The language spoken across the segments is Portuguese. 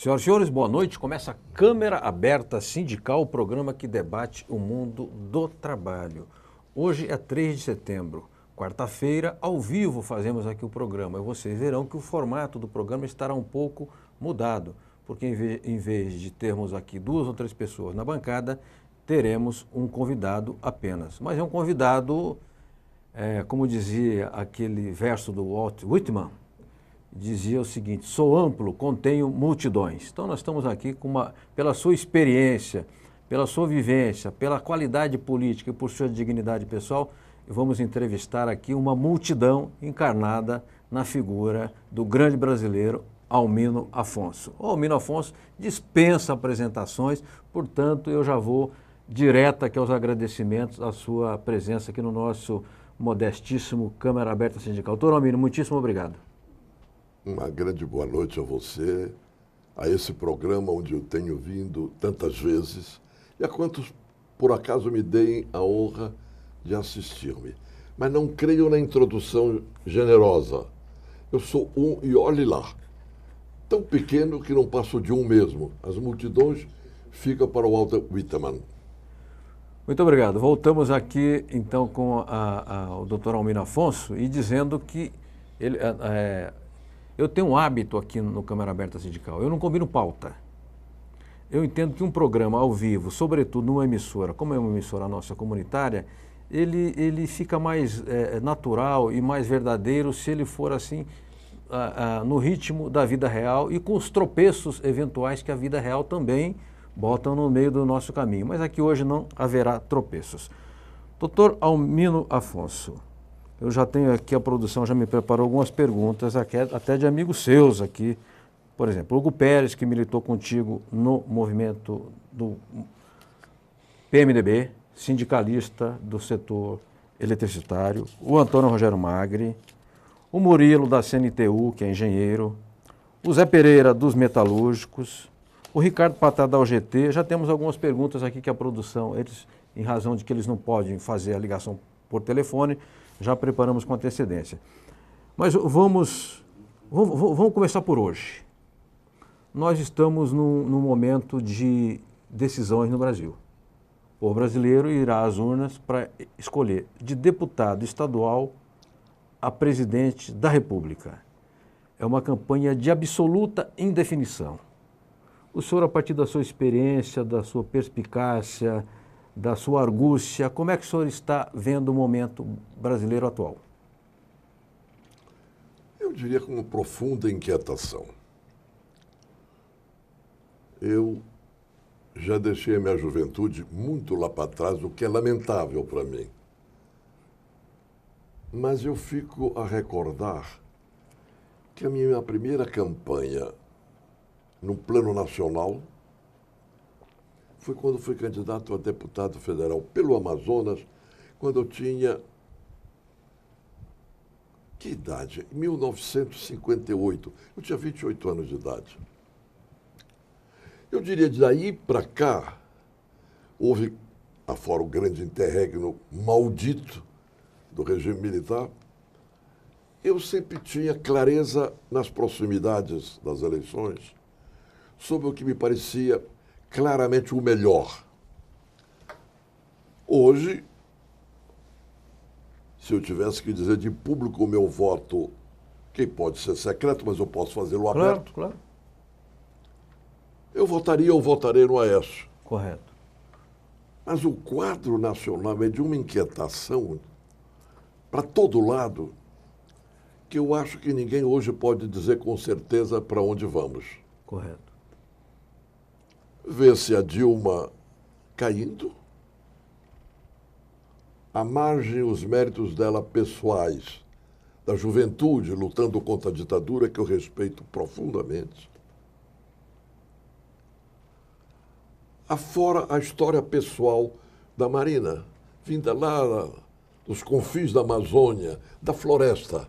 Senhoras e senhores, boa noite. Começa a Câmara Aberta Sindical, o programa que debate o mundo do trabalho. Hoje é 3 de setembro, quarta-feira, ao vivo fazemos aqui o programa. E vocês verão que o formato do programa estará um pouco mudado, porque em vez de termos aqui 2 ou 3 pessoas na bancada, teremos um convidado apenas. Mas é um convidado, como dizia aquele verso do Walt Whitman, dizia o seguinte: sou amplo, contenho multidões. Então nós estamos aqui pela sua experiência, pela sua vivência, pela qualidade política e por sua dignidade pessoal, vamos entrevistar aqui uma multidão encarnada na figura do grande brasileiro Almino Afonso. O Almino Afonso dispensa apresentações, portanto eu já vou direto aqui aos agradecimentos à sua presença aqui no nosso modestíssimo Câmara Aberta Sindical. Doutor Almino, muitíssimo obrigado. Uma grande boa noite a você, a esse programa onde eu tenho vindo tantas vezes e a quantos, por acaso, me deem a honra de assistir-me. Mas não creio na introdução generosa. Eu sou um e olhe lá, tão pequeno que não passo de um mesmo. As multidões ficam para o Walt Whitman. Muito obrigado. Voltamos aqui, então, com o doutor Almino Afonso e dizendo que ele... eu tenho um hábito aqui no Câmara Aberta Sindical, eu não combino pauta. Eu entendo que um programa ao vivo, sobretudo numa emissora, como é uma emissora nossa comunitária, ele fica mais natural e mais verdadeiro se ele for assim, no ritmo da vida real e com os tropeços eventuais que a vida real também bota no meio do nosso caminho. Mas aqui hoje não haverá tropeços. Doutor Almino Afonso, eu já tenho aqui, a produção já me preparou algumas perguntas, até de amigos seus aqui. Por exemplo, Hugo Pérez, que militou contigo no movimento do PMDB, sindicalista do setor eletricitário. O Antônio Rogério Magri. O Murilo, da CNTU, que é engenheiro. O Zé Pereira, dos metalúrgicos. O Ricardo Patá, da UGT. Já temos algumas perguntas aqui que a produção, eles, em razão de que eles não podem fazer a ligação por telefone, já preparamos com antecedência. Mas vamos começar por hoje. Nós estamos num momento de decisões no Brasil. O povo brasileiro irá às urnas para escolher de deputado estadual a presidente da República. É uma campanha de absoluta indefinição. O senhor, a partir da sua experiência, da sua perspicácia, da sua argúcia, como é que o senhor está vendo o momento brasileiro atual? Eu diria com uma profunda inquietação. Eu já deixei a minha juventude muito lá para trás, o que é lamentável para mim. Mas eu fico a recordar que a minha primeira campanha no plano nacional foi quando fui candidato a deputado federal pelo Amazonas, quando eu tinha... Que idade? 1958. Eu tinha 28 anos de idade. Eu diria, de daí para cá, houve, afora o grande interregno maldito do regime militar, eu sempre tinha clareza nas proximidades das eleições sobre o que me parecia claramente o melhor. Hoje, se eu tivesse que dizer de público o meu voto, que pode ser secreto, mas eu posso fazê-lo aberto. Claro. Eu votarei no Aécio. Correto. Mas o quadro nacional é de uma inquietação para todo lado que eu acho que ninguém hoje pode dizer com certeza para onde vamos. Correto. Vê-se a Dilma caindo, à margem os méritos dela pessoais, da juventude lutando contra a ditadura, que eu respeito profundamente. Afora a história pessoal da Marina, vinda lá dos confins da Amazônia, da floresta.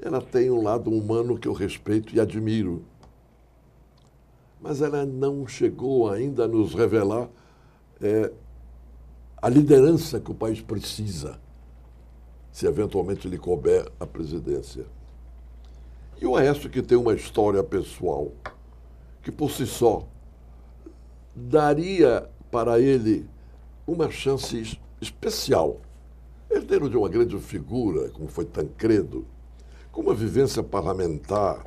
Ela tem um lado humano que eu respeito e admiro. Mas ela não chegou ainda a nos revelar a liderança que o país precisa, se eventualmente lhe couber a presidência. E o Aécio, que tem uma história pessoal que por si só daria para ele uma chance especial. Herdeiro de uma grande figura, como foi Tancredo, com uma vivência parlamentar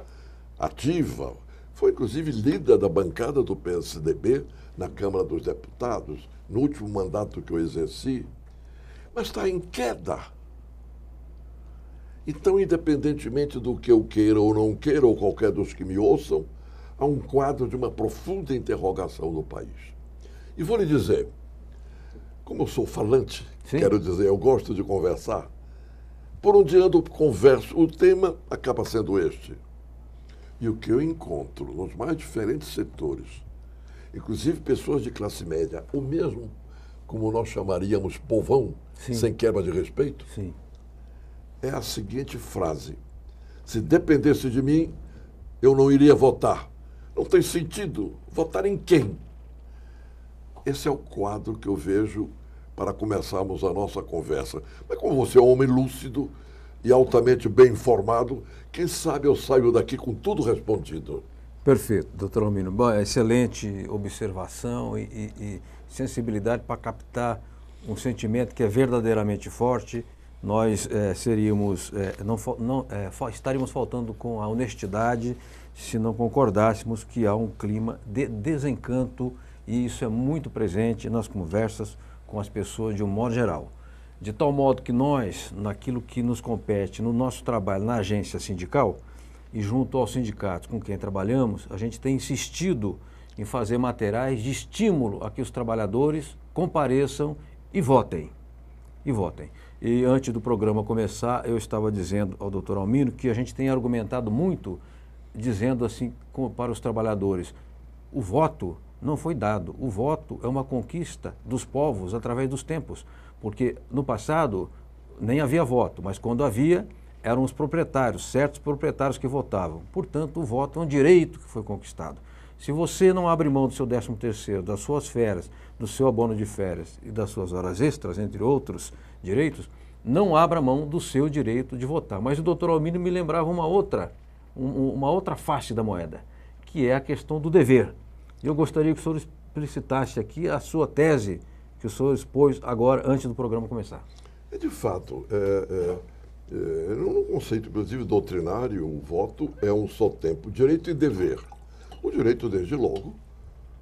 ativa, foi inclusive líder da bancada do PSDB na Câmara dos Deputados, no último mandato que eu exerci, mas está em queda. Então, independentemente do que eu queira ou não queira, ou qualquer dos que me ouçam, há um quadro de uma profunda interrogação no país. E vou lhe dizer, como eu sou falante, Sim. Quero dizer, eu gosto de conversar, por onde ando, converso, o tema acaba sendo este. E o que eu encontro nos mais diferentes setores, inclusive pessoas de classe média, ou mesmo, como nós chamaríamos, povão, Sim. sem quebra de respeito, Sim. é a seguinte frase: se dependesse de mim, eu não iria votar. Não tem sentido. Votar em quem? Esse é o quadro que eu vejo para começarmos a nossa conversa. Mas como você é um homem lúcido e altamente bem informado, quem sabe eu saio daqui com tudo respondido. Perfeito, doutor Almino. Bom, excelente observação e sensibilidade para captar um sentimento que é verdadeiramente forte. Nós estaríamos faltando com a honestidade se não concordássemos que há um clima de desencanto, e isso é muito presente nas conversas com as pessoas de um modo geral. De tal modo que nós, naquilo que nos compete, no nosso trabalho na agência sindical e junto aos sindicatos com quem trabalhamos, a gente tem insistido em fazer materiais de estímulo a que os trabalhadores compareçam e votem. E antes do programa começar, eu estava dizendo ao doutor Almino que a gente tem argumentado muito, dizendo assim para os trabalhadores: o voto não foi dado, o voto é uma conquista dos povos através dos tempos, porque no passado nem havia voto, mas quando havia, eram os proprietários, certos proprietários que votavam. Portanto, o voto é um direito que foi conquistado. Se você não abre mão do seu 13º, das suas férias, do seu abono de férias e das suas horas extras, entre outros direitos, não abra mão do seu direito de votar. Mas o doutor Almino me lembrava uma outra face da moeda, que é a questão do dever. Eu gostaria que o senhor explicitasse aqui a sua tese, que o senhor expôs agora, antes do programa começar. De fato, no conceito, inclusive, doutrinário, o voto é um só tempo, direito e dever. O direito, desde logo,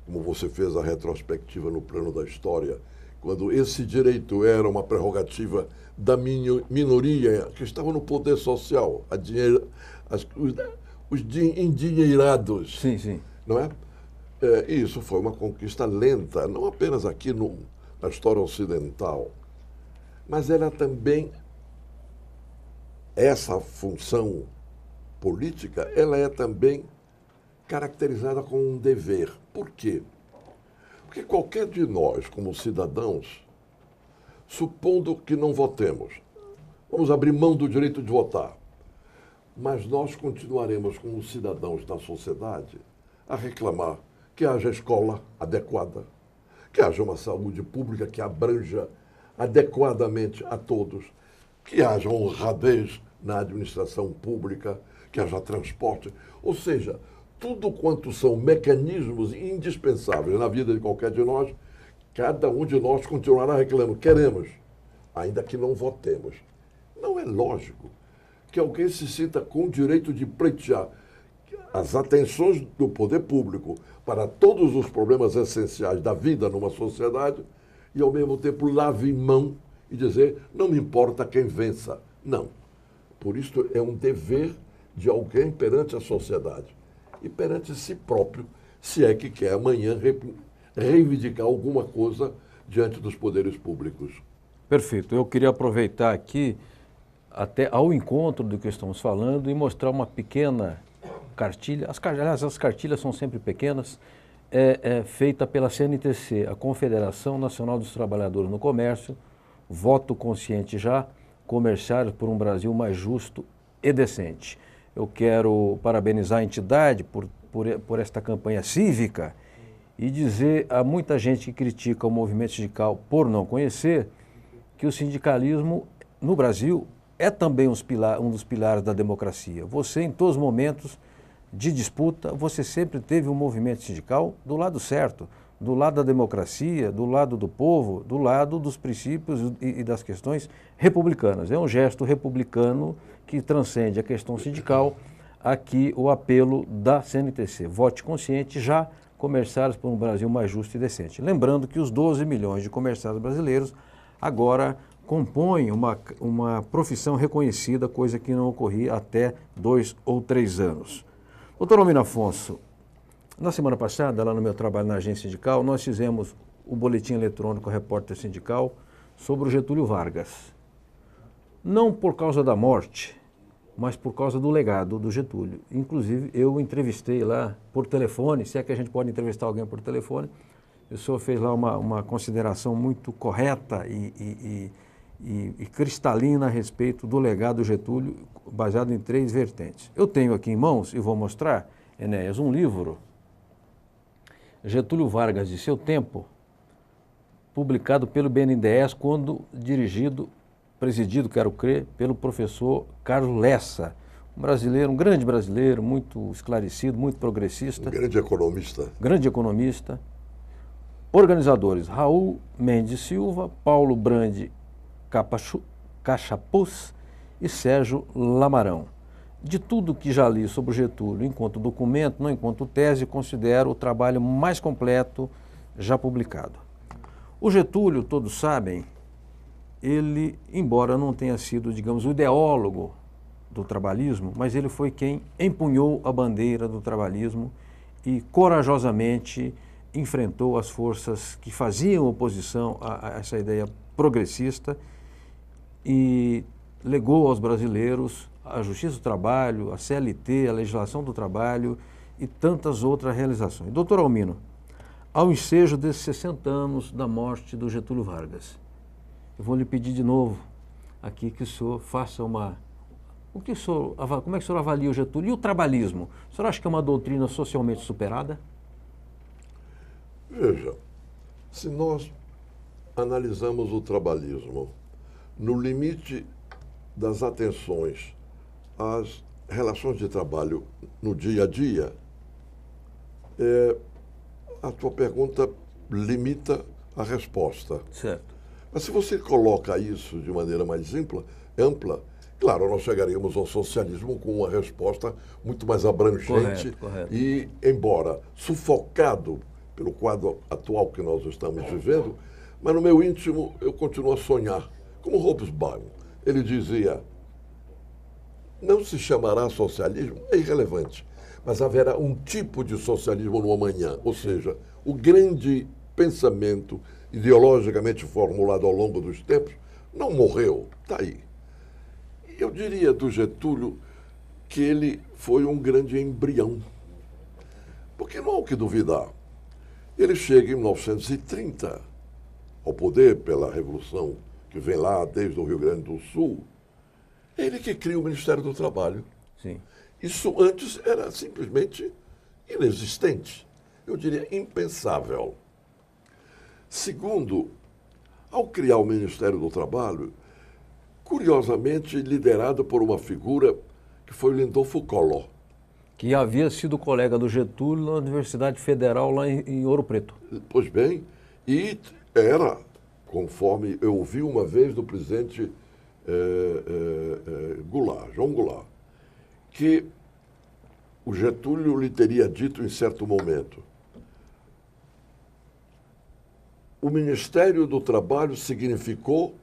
como você fez a retrospectiva no plano da história, quando esse direito era uma prerrogativa da minoria que estava no poder social, os endinheirados. Sim, sim. Não é? E isso foi uma conquista lenta, não apenas aqui na história ocidental, mas era também, essa função política, ela é também caracterizada como um dever. Por quê? Porque qualquer de nós, como cidadãos, supondo que não votemos, vamos abrir mão do direito de votar, mas nós continuaremos como cidadãos da sociedade a reclamar que haja escola adequada, que haja uma saúde pública que abranja adequadamente a todos, que haja honradez na administração pública, que haja transporte, ou seja, tudo quanto são mecanismos indispensáveis na vida de qualquer de nós, cada um de nós continuará reclamando, queremos, ainda que não votemos. Não é lógico que alguém se sinta com o direito de pleitear as atenções do poder público para todos os problemas essenciais da vida numa sociedade e, ao mesmo tempo, lave mão e dizer, não me importa quem vença. Não. Por isso, é um dever de alguém perante a sociedade e perante si próprio, se é que quer amanhã reivindicar alguma coisa diante dos poderes públicos. Perfeito. Eu queria aproveitar aqui, até ao encontro do que estamos falando, e mostrar uma pequena cartilha. Aliás, as cartilhas são sempre pequenas, feita pela CNTC, a Confederação Nacional dos Trabalhadores no Comércio, voto consciente já, comerciários por um Brasil mais justo e decente. Eu quero parabenizar a entidade por esta campanha cívica e dizer a muita gente que critica o movimento sindical por não conhecer que o sindicalismo no Brasil é também um dos pilares da democracia. Você, em todos os momentos, de disputa, você sempre teve um movimento sindical do lado certo, do lado da democracia, do lado do povo, do lado dos princípios e das questões republicanas. É um gesto republicano que transcende a questão sindical. Aqui o apelo da CNTC, vote consciente, já comerciários por um Brasil mais justo e decente. Lembrando que os 12 milhões de comerciários brasileiros agora compõem uma profissão reconhecida, coisa que não ocorria até 2 ou 3 anos. Doutor Almino Afonso, na semana passada, lá no meu trabalho na agência sindical, nós fizemos o boletim eletrônico Repórter Sindical sobre o Getúlio Vargas. Não por causa da morte, mas por causa do legado do Getúlio. Inclusive, eu entrevistei lá por telefone, se é que a gente pode entrevistar alguém por telefone, o senhor fez lá uma consideração muito correta e cristalina a respeito do legado do Getúlio, baseado em 3 vertentes. Eu tenho aqui em mãos, e vou mostrar, Enéas, um livro, Getúlio Vargas de Seu Tempo, publicado pelo BNDES, quando presidido, quero crer, pelo professor Carlos Lessa, um brasileiro, um grande brasileiro, muito esclarecido, muito progressista. Um grande economista. Grande economista. Organizadores, Raul Mendes Silva, Paulo Brandi Cachapuz e Sérgio Lamarão. De tudo que já li sobre o Getúlio, enquanto documento, não enquanto tese, considero o trabalho mais completo já publicado. O Getúlio, todos sabem, ele, embora não tenha sido, digamos, o ideólogo do trabalhismo, mas ele foi quem empunhou a bandeira do trabalhismo e corajosamente enfrentou as forças que faziam oposição a essa ideia progressista e legou aos brasileiros a Justiça do Trabalho, a CLT, a legislação do trabalho e tantas outras realizações. Doutor Almino, ao ensejo desses 60 anos da morte do Getúlio Vargas, eu vou lhe pedir de novo aqui que o senhor faça como é que o senhor avalia o Getúlio e o trabalhismo? O senhor acha que é uma doutrina socialmente superada? Veja, se nós analisamos o trabalhismo no limite das atenções às relações de trabalho no dia a dia, a tua pergunta limita a resposta. Certo. Mas se você coloca isso de maneira mais ampla, claro, nós chegaríamos ao socialismo com uma resposta muito mais abrangente. Correto. E, embora sufocado pelo quadro atual que nós estamos vivendo, mas no meu íntimo eu continuo a sonhar. Como Hobsbawm, ele dizia, não se chamará socialismo, é irrelevante, mas haverá um tipo de socialismo no amanhã, ou seja, o grande pensamento ideologicamente formulado ao longo dos tempos não morreu, está aí. Eu diria do Getúlio que ele foi um grande embrião, porque não há o que duvidar. Ele chega em 1930 ao poder pela Revolução que vem lá desde o Rio Grande do Sul. É ele que cria o Ministério do Trabalho. Sim. Isso antes era simplesmente inexistente. Eu diria impensável. Segundo, ao criar o Ministério do Trabalho, curiosamente liderado por uma figura que foi o Lindolfo Collor. Que havia sido colega do Getúlio na Universidade Federal lá em Ouro Preto. Pois bem, e era, conforme eu ouvi uma vez do presidente Goulart, João Goulart, que o Getúlio lhe teria dito em certo momento: o Ministério do Trabalho significou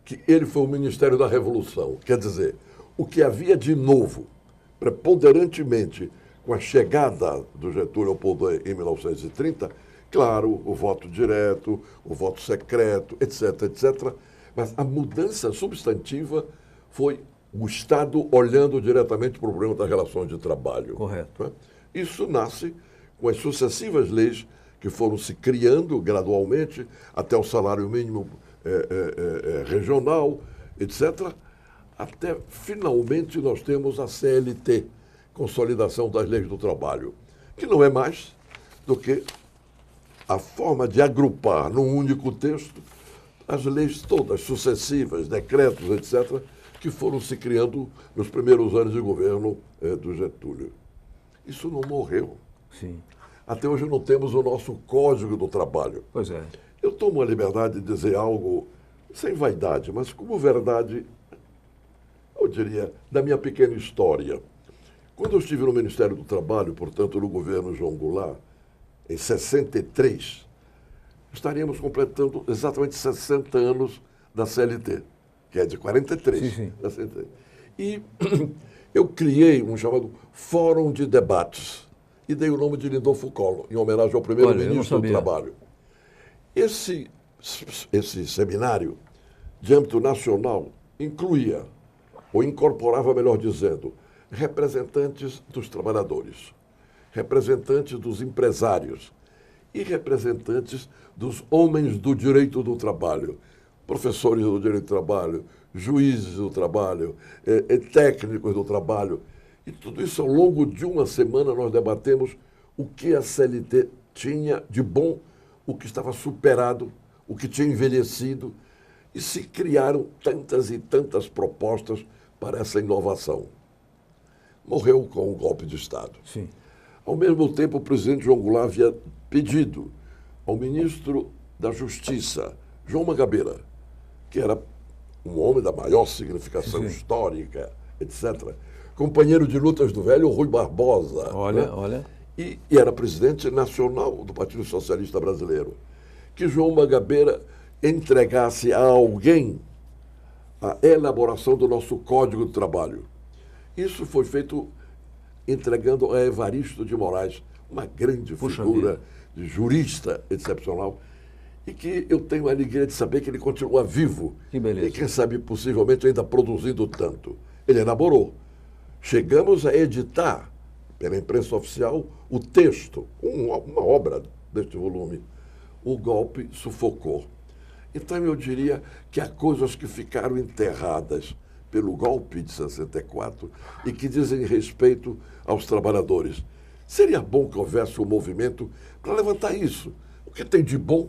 que ele foi o Ministério da Revolução. Quer dizer, o que havia de novo, preponderantemente, com a chegada do Getúlio ao poder em 1930, claro, o voto direto, o voto secreto, etc., etc., mas a mudança substantiva foi o Estado olhando diretamente para o problema das relações de trabalho. Correto. Isso nasce com as sucessivas leis que foram se criando gradualmente até o salário mínimo regional, etc., até finalmente nós temos a CLT, Consolidação das Leis do Trabalho, que não é mais do que a forma de agrupar num único texto as leis todas sucessivas, decretos, etc., que foram se criando nos primeiros anos de governo do Getúlio. Isso não morreu. Sim. Até hoje não temos o nosso Código do Trabalho. Pois é. Eu tomo a liberdade de dizer algo sem vaidade, mas como verdade, eu diria, da minha pequena história. Quando eu estive no Ministério do Trabalho, portanto, no governo João Goulart, em 63, estaríamos completando exatamente 60 anos da CLT, que é de 43. Sim, sim. Da CLT. E eu criei um chamado Fórum de Debates e dei o nome de Lindolfo Collor, em homenagem ao primeiro-ministro do Trabalho. Esse seminário de âmbito nacional incluía, ou incorporava, melhor dizendo, representantes dos trabalhadores, representantes dos empresários e representantes dos homens do direito do trabalho, professores do direito do trabalho, juízes do trabalho, técnicos do trabalho. E tudo isso ao longo de uma semana nós debatemos o que a CLT tinha de bom, o que estava superado, o que tinha envelhecido, e se criaram tantas e tantas propostas para essa inovação. Morreu com o golpe de Estado. Sim. Ao mesmo tempo, o presidente João Goulart havia pedido ao ministro da Justiça, João Mangabeira, que era um homem da maior significação histórica, etc., companheiro de lutas do velho Rui Barbosa. Olha. E era presidente nacional do Partido Socialista Brasileiro, que João Mangabeira entregasse a alguém a elaboração do nosso Código do Trabalho. Isso foi feito entregando a Evaristo de Moraes, uma grande figura de jurista excepcional, e que eu tenho a alegria de saber que ele continua vivo. Que beleza. E quem sabe, possivelmente, ainda produzindo tanto. Ele elaborou. Chegamos a editar, pela imprensa oficial, o texto, uma obra deste volume. O golpe sufocou. Então, eu diria que há coisas que ficaram enterradas pelo golpe de 64 e que dizem respeito aos trabalhadores. Seria bom que houvesse um movimento para levantar isso. O que tem de bom,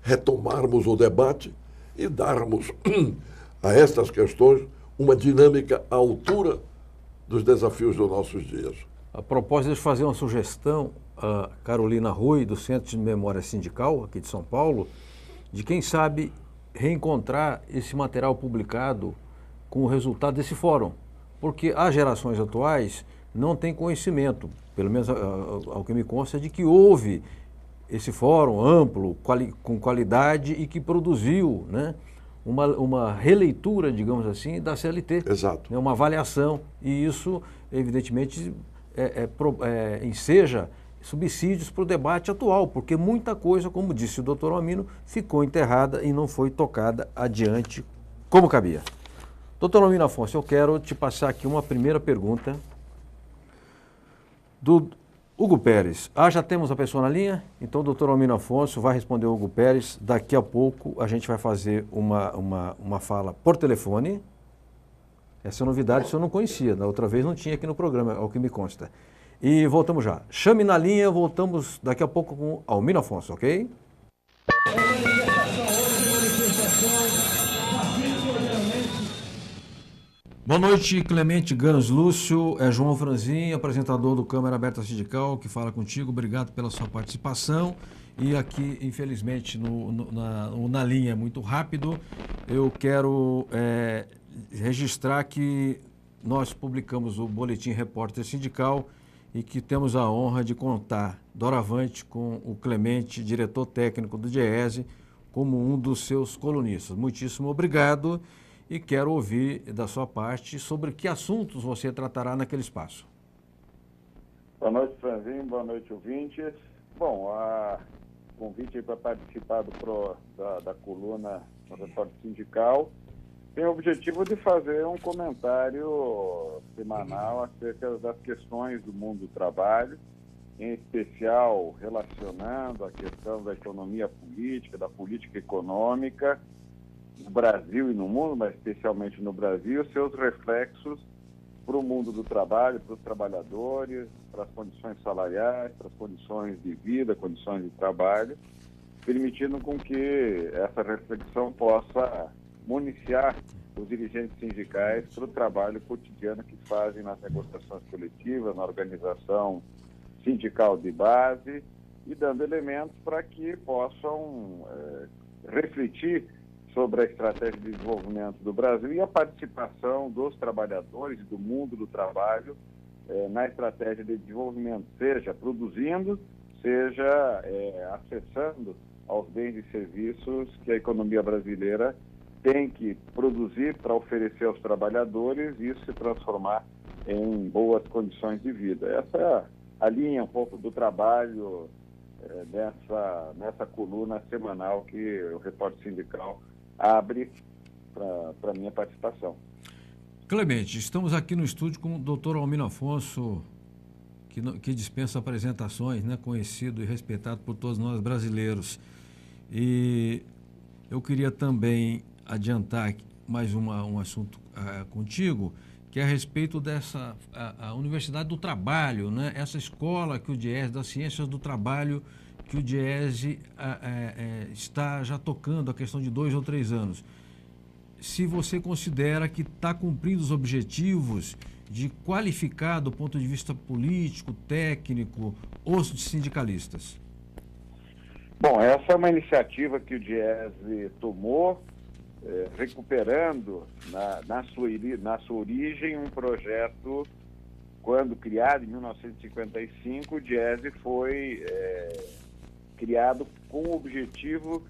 retomarmos o debate e darmos a estas questões uma dinâmica à altura dos desafios dos nossos dias. A propósito, deixa eu fazer uma sugestão a Carolina Rui, do Centro de Memória Sindical, aqui de São Paulo, de quem sabe reencontrar esse material publicado com o resultado desse fórum, porque as gerações atuais não têm conhecimento, pelo menos ao que me consta, de que houve esse fórum amplo, com qualidade e que produziu, né, uma releitura, digamos assim, da CLT. Exato. Né, uma avaliação, e isso, evidentemente, enseja subsídios para o debate atual, porque muita coisa, como disse o doutor Amino, ficou enterrada e não foi tocada adiante como cabia. Doutor Amino Afonso, eu quero te passar aqui uma primeira pergunta do Hugo Pérez. Já temos a pessoa na linha? Então o doutor Amino Afonso vai responder o Hugo Pérez. Daqui a pouco a gente vai fazer uma fala por telefone. Essa é novidade, isso eu não conhecia, da outra vez não tinha aqui no programa, ao que me consta. E voltamos já. Chame na linha, voltamos daqui a pouco com Almino Afonso, ok? Boa noite, Clemente Gans Lúcio, é João Franzin, apresentador do Câmara Aberta Sindical, que fala contigo. Obrigado pela sua participação. E aqui, infelizmente, na linha muito rápido, eu quero registrar que nós publicamos o Boletim Repórter Sindical e que temos a honra de contar doravante com o Clemente, diretor técnico do DIEESE, como um dos seus colunistas. Muitíssimo obrigado. E quero ouvir da sua parte sobre que assuntos você tratará naquele espaço. Boa noite, Franzinho. Boa noite, ouvintes. Bom, o convite para participar da coluna do Repórter Sindical tem o objetivo de fazer um comentário semanal acerca das questões do mundo do trabalho, em especial relacionando a questão da economia política, da política econômica, no Brasil e no mundo, mas especialmente no Brasil, seus reflexos para o mundo do trabalho, para os trabalhadores, para as condições salariais, para as condições de vida, condições de trabalho, permitindo com que essa reflexão possa municiar os dirigentes sindicais para o trabalho cotidiano que fazem nas negociações coletivas, na organização sindical de base e dando elementos para que possam refletir sobre a estratégia de desenvolvimento do Brasil e a participação dos trabalhadores e do mundo do trabalho na estratégia de desenvolvimento, seja produzindo, seja acessando aos bens e serviços que a economia brasileira tem que produzir para oferecer aos trabalhadores e isso se transformar em boas condições de vida. Essa é a linha um pouco do trabalho nessa coluna semanal que o Repórter Sindical abre para a minha participação. Clemente, estamos aqui no estúdio com o doutor Almino Afonso, que dispensa apresentações, né, conhecido e respeitado por todos nós brasileiros. E eu queria também adiantar mais um assunto contigo, que é a respeito dessa a Universidade do Trabalho, né? Essa escola que o DIESE, das Ciências do Trabalho, que o DIESE está já tocando a questão de 2 ou 3 anos. Se você considera que está cumprindo os objetivos de qualificar do ponto de vista político, técnico, os sindicalistas. Bom, essa é uma iniciativa que o DIESE tomou, recuperando na sua origem um projeto, quando criado em 1955, o DIESE foi criado com o objetivo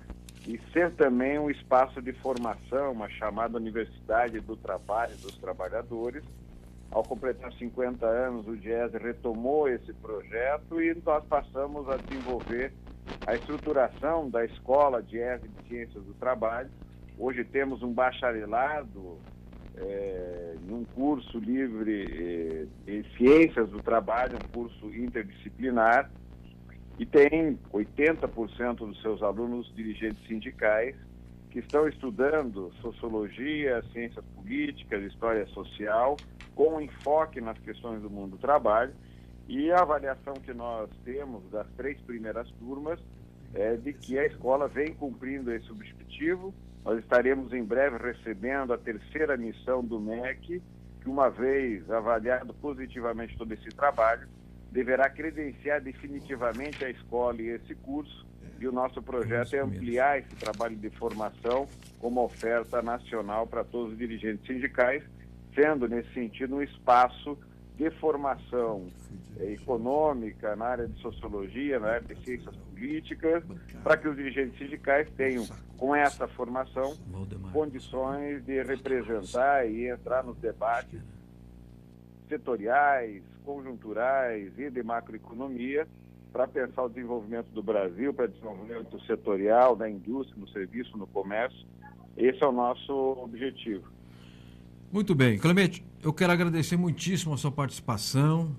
de ser também um espaço de formação, uma chamada Universidade do Trabalho dos Trabalhadores. Ao completar 50 anos, o DIESE retomou esse projeto e nós passamos a desenvolver a estruturação da Escola DIESE de Ciências do Trabalho. Hoje temos um bacharelado em um curso livre de Ciências do Trabalho, um curso interdisciplinar, e tem 80% dos seus alunos dirigentes sindicais que estão estudando sociologia, ciências políticas, história social, com enfoque nas questões do mundo do trabalho. E a avaliação que nós temos das 3 primeiras turmas é de que a escola vem cumprindo esse objetivo. Nós estaremos em breve recebendo a 3ª missão do MEC, que, uma vez avaliado positivamente todo esse trabalho, deverá credenciar definitivamente a escola e esse curso. E o nosso projeto é ampliar esse trabalho de formação como oferta nacional para todos os dirigentes sindicais, sendo, nesse sentido, um espaço de formação econômica na área de sociologia, na área de ciências políticas, para que os dirigentes sindicais tenham, com essa formação, condições de representar e entrar nos debates setoriais, conjunturais e de macroeconomia para pensar o desenvolvimento do Brasil, para o desenvolvimento setorial, da indústria, no serviço, no comércio. Esse é o nosso objetivo. Muito bem. Clemente, eu quero agradecer muitíssimo a sua participação.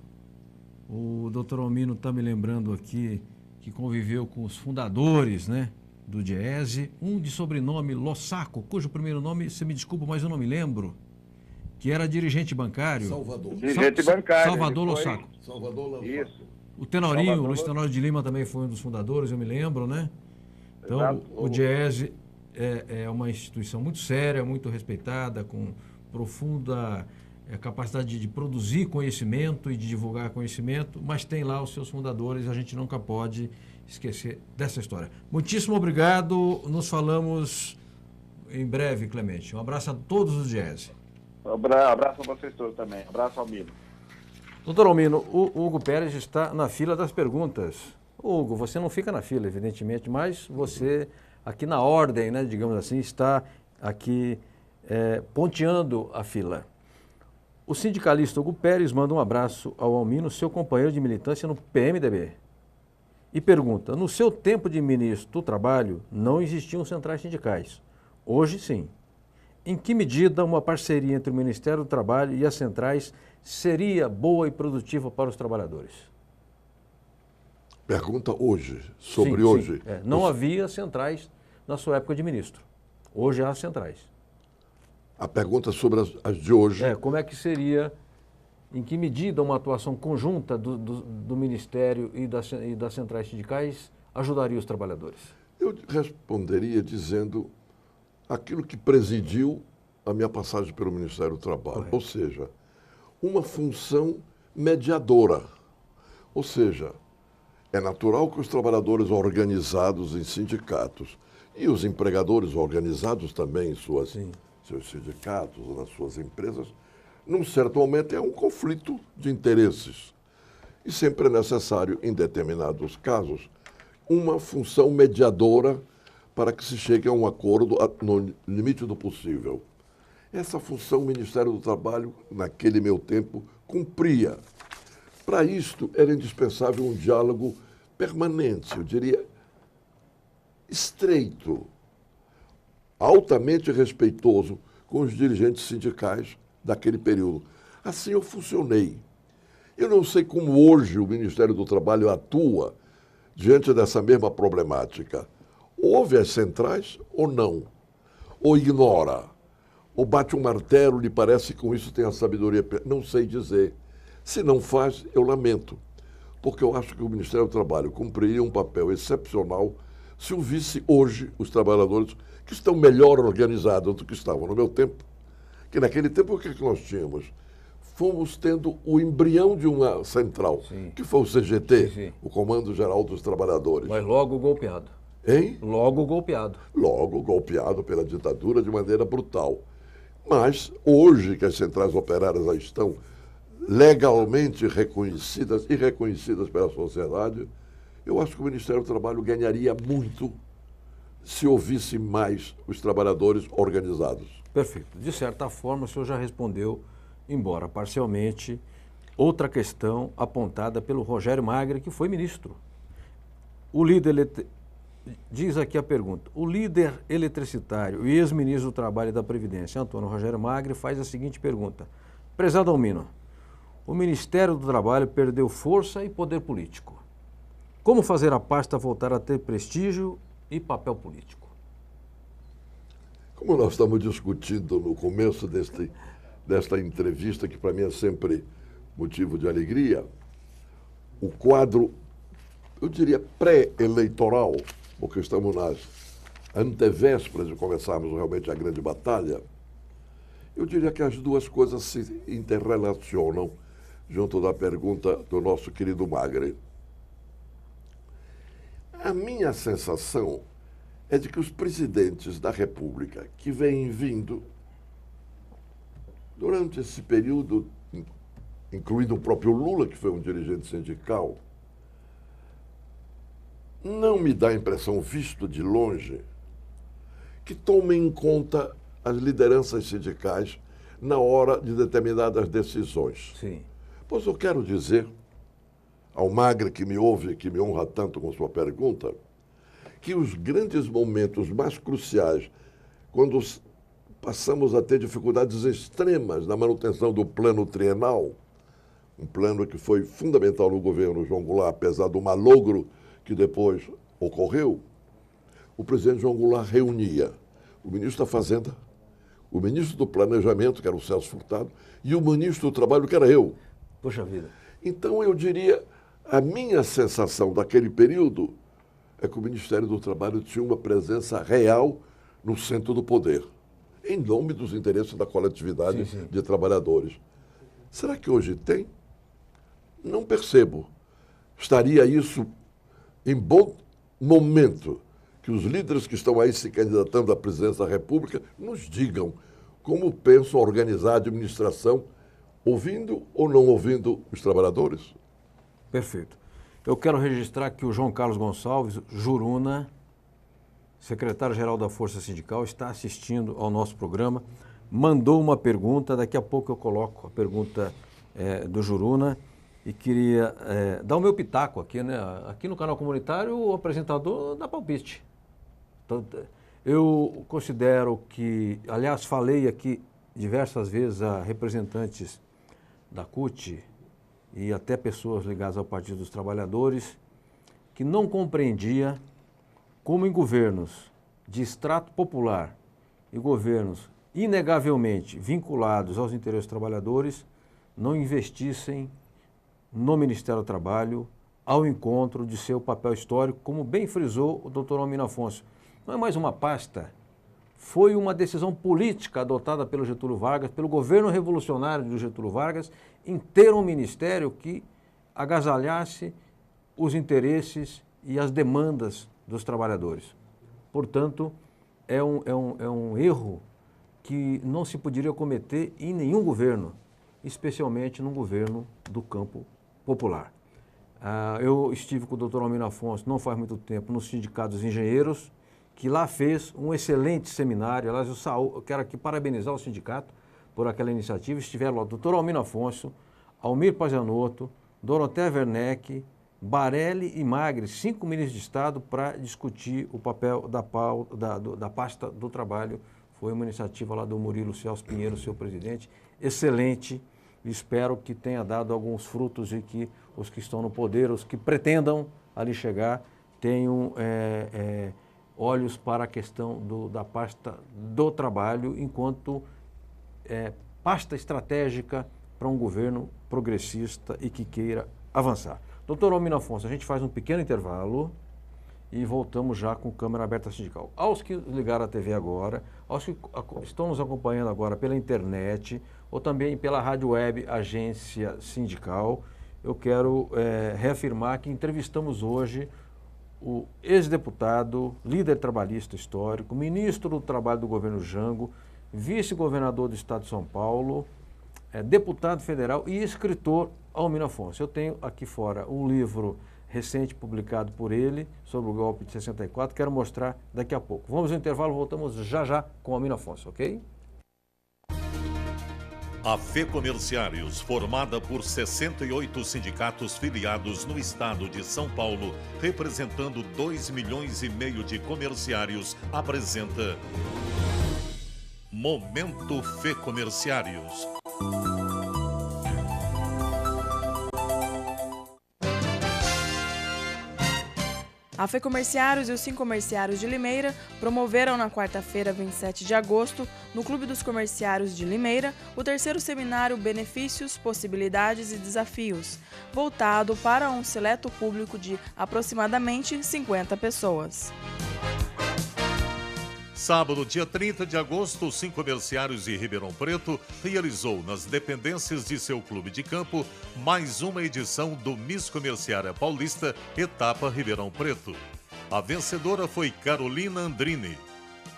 O doutor Almino está me lembrando aqui que conviveu com os fundadores, né, do DIESE, um de sobrenome Lossaco, cujo primeiro nome, você me desculpa, mas eu não me lembro, que era dirigente bancário. Salvador. Dirigente bancário. Salvador Lossaco. Salvador Lossaco. Isso. O Tenorinho, Luiz Tenório de Lima também foi um dos fundadores, eu me lembro, né? Então, Exato. o DIESE é uma instituição muito séria, muito respeitada, com profunda capacidade de produzir conhecimento e de divulgar conhecimento, mas tem lá os seus fundadores, a gente nunca pode esquecer dessa história. Muitíssimo obrigado, nos falamos em breve, Clemente. Um abraço a todos os DIESE. Abraço a vocês todos também. Abraço, Almino. Doutor Almino, o Hugo Pérez está na fila das perguntas. Hugo, você não fica na fila, evidentemente, mas você, aqui na ordem, né, digamos assim, está aqui ponteando a fila. O sindicalista Hugo Pérez manda um abraço ao Almino, seu companheiro de militância no PMDB. E pergunta, no seu tempo de ministro do Trabalho, não existiam centrais sindicais. Hoje, sim. Em que medida uma parceria entre o Ministério do Trabalho e as centrais seria boa e produtiva para os trabalhadores? Pergunta hoje, sobre sim, hoje. Sim. Não havia centrais na sua época de ministro. Hoje há centrais. A pergunta sobre as de hoje. Como é que seria, em que medida uma atuação conjunta do Ministério e das centrais sindicais ajudaria os trabalhadores? Eu responderia dizendo aquilo que presidiu a minha passagem pelo Ministério do Trabalho. Correto. Ou seja, uma função mediadora. Ou seja, é natural que os trabalhadores organizados em sindicatos e os empregadores organizados também em seus sindicatos, nas suas empresas, num certo momento é um conflito de interesses. E sempre é necessário, em determinados casos, uma função mediadora para que se chegue a um acordo no limite do possível. Essa função o Ministério do Trabalho, naquele meu tempo, cumpria. Para isto, era indispensável um diálogo permanente, eu diria, estreito, altamente respeitoso com os dirigentes sindicais daquele período. Assim eu funcionei. Eu não sei como hoje o Ministério do Trabalho atua diante dessa mesma problemática. Ouve as centrais ou não? Ou ignora? Ou bate um martelo, lhe parece que com isso tem a sabedoria? Não sei dizer. Se não faz, eu lamento. Porque eu acho que o Ministério do Trabalho cumpriria um papel excepcional se ouvisse hoje os trabalhadores que estão melhor organizados do que estavam no meu tempo. Que naquele tempo o que nós tínhamos? Fomos tendo o embrião de uma central, Sim. que foi o CGT, Sim. o Comando Geral dos Trabalhadores. Mas logo golpeado. Hein? Logo golpeado. Logo golpeado pela ditadura de maneira brutal. Mas hoje que as centrais operárias já estão legalmente reconhecidas e reconhecidas pela sociedade, eu acho que o Ministério do Trabalho ganharia muito se ouvisse mais os trabalhadores organizados. Perfeito. De certa forma, o senhor já respondeu, embora parcialmente, outra questão apontada pelo Rogério Magre, que foi ministro. Diz aqui a pergunta: o líder eletricitário e ex-ministro do Trabalho e da Previdência, Antônio Rogério Magre, faz a seguinte pergunta. Prezado Almino, o Ministério do Trabalho perdeu força e poder político. Como fazer a pasta voltar a ter prestígio e papel político? Como nós estamos discutindo no começo desta entrevista, que para mim é sempre motivo de alegria, o quadro, eu diria, pré-eleitoral, porque estamos nas antevésperas de começarmos realmente a grande batalha, eu diria que as duas coisas se interrelacionam junto da pergunta do nosso querido Magre. A minha sensação é de que os presidentes da República que vêm vindo durante esse período, incluindo o próprio Lula, que foi um dirigente sindical, não me dá a impressão, visto de longe, que tomem em conta as lideranças sindicais na hora de determinadas decisões. Sim. Pois eu quero dizer ao Magre que me ouve e que me honra tanto com sua pergunta, que os grandes momentos mais cruciais, quando passamos a ter dificuldades extremas na manutenção do plano trienal, um plano que foi fundamental no governo João Goulart, apesar do malogro que depois ocorreu, o presidente João Goulart reunia o ministro da Fazenda, o ministro do Planejamento, que era o Celso Furtado, e o ministro do Trabalho, que era eu. Poxa vida. Então, eu diria, a minha sensação daquele período é que o Ministério do Trabalho tinha uma presença real no centro do poder, em nome dos interesses da coletividade de trabalhadores. Será que hoje tem? Não percebo. Estaria isso em bom momento que os líderes que estão aí se candidatando à presidência da República nos digam como pensam organizar a administração, ouvindo ou não ouvindo os trabalhadores? Perfeito. Eu quero registrar que o João Carlos Gonçalves, Juruna, secretário-geral da Força Sindical, está assistindo ao nosso programa, mandou uma pergunta, daqui a pouco eu coloco a pergunta do Juruna, e queria dar o meu pitaco aqui, né? Aqui no canal comunitário, o apresentador dá palpite. Então, eu considero que, aliás, falei aqui diversas vezes a representantes da CUT e até pessoas ligadas ao Partido dos Trabalhadores, que não compreendia como em governos de extrato popular e governos inegavelmente vinculados aos interesses dos trabalhadores não investissem no Ministério do Trabalho ao encontro de seu papel histórico, como bem frisou o doutor Almino Afonso. Não é mais uma pasta foi uma decisão política adotada pelo Getúlio Vargas, pelo governo revolucionário do Getúlio Vargas, em ter um ministério que agasalhasse os interesses e as demandas dos trabalhadores. Portanto, é um erro que não se poderia cometer em nenhum governo, especialmente num governo do campo popular. Eu estive com o Dr. Almino Afonso, não faz muito tempo, no Sindicato dos Engenheiros, que lá fez um excelente seminário. Aliás, eu quero aqui parabenizar o sindicato por aquela iniciativa. Estiveram lá o Dr. Almino Afonso, Almir Pazianotto, Dorothea Werneck, Barelli e Magri, 5 ministros de Estado, para discutir o papel da pasta do trabalho. Foi uma iniciativa lá do Murilo Celso Pinheiro, seu presidente, excelente. Espero que tenha dado alguns frutos e que os que estão no poder, os que pretendam ali chegar, tenham olhos para a questão da pasta do trabalho, enquanto pasta estratégica para um governo progressista e que queira avançar. Doutor Almino Afonso, a gente faz um pequeno intervalo e voltamos já com Câmara Aberta Sindical. Aos que ligaram a TV agora, aos que estão nos acompanhando agora pela internet ou também pela rádio web Agência Sindical, eu quero reafirmar que entrevistamos hoje o ex-deputado, líder trabalhista histórico, ministro do Trabalho do governo Jango, vice-governador do Estado de São Paulo, deputado federal e escritor Almino Afonso. Eu tenho aqui fora um livro recente publicado por ele sobre o golpe de 64, quero mostrar daqui a pouco. Vamos ao intervalo, voltamos já com Almino Afonso, ok? A FEComerciários, formada por 68 sindicatos filiados no estado de São Paulo, representando 2,5 milhões de comerciários, apresenta Momento FEComerciários. A FEComerciários e os Sincomerciários de Limeira promoveram na quarta-feira, 27 de agosto, no Clube dos Comerciários de Limeira, o terceiro seminário Benefícios, Possibilidades e Desafios, voltado para um seleto público de aproximadamente 50 pessoas. Sábado, dia 30 de agosto, o Sincomerciários de Ribeirão Preto realizou nas dependências de seu clube de campo mais uma edição do Miss Comerciária Paulista, etapa Ribeirão Preto. A vencedora foi Carolina Andrini.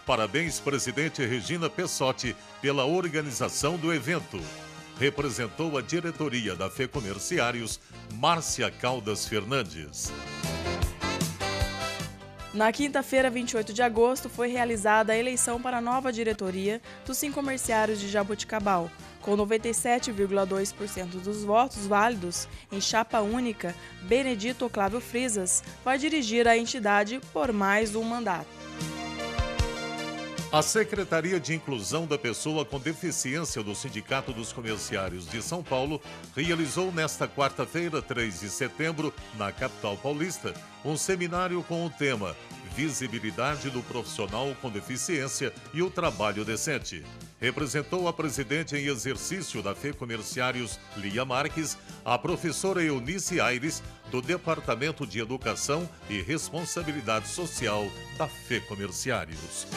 Parabéns, presidente Regina Pessotti, pela organização do evento. Representou a diretoria da FEComerciários, Márcia Caldas Fernandes. Na quinta-feira, 28 de agosto, foi realizada a eleição para a nova diretoria dos Sincomerciários de Jaboticabal. Com 97,2% dos votos válidos, em chapa única, Benedito Oclávio Frisas vai dirigir a entidade por mais um mandato. A Secretaria de Inclusão da Pessoa com Deficiência do Sindicato dos Comerciários de São Paulo realizou nesta quarta-feira, 3 de setembro, na capital paulista, um seminário com o tema Visibilidade do Profissional com Deficiência e o Trabalho Decente. Representou a presidente em exercício da FEComerciários, Lia Marques, a professora Eunice Aires, do Departamento de Educação e Responsabilidade Social da FEComerciários.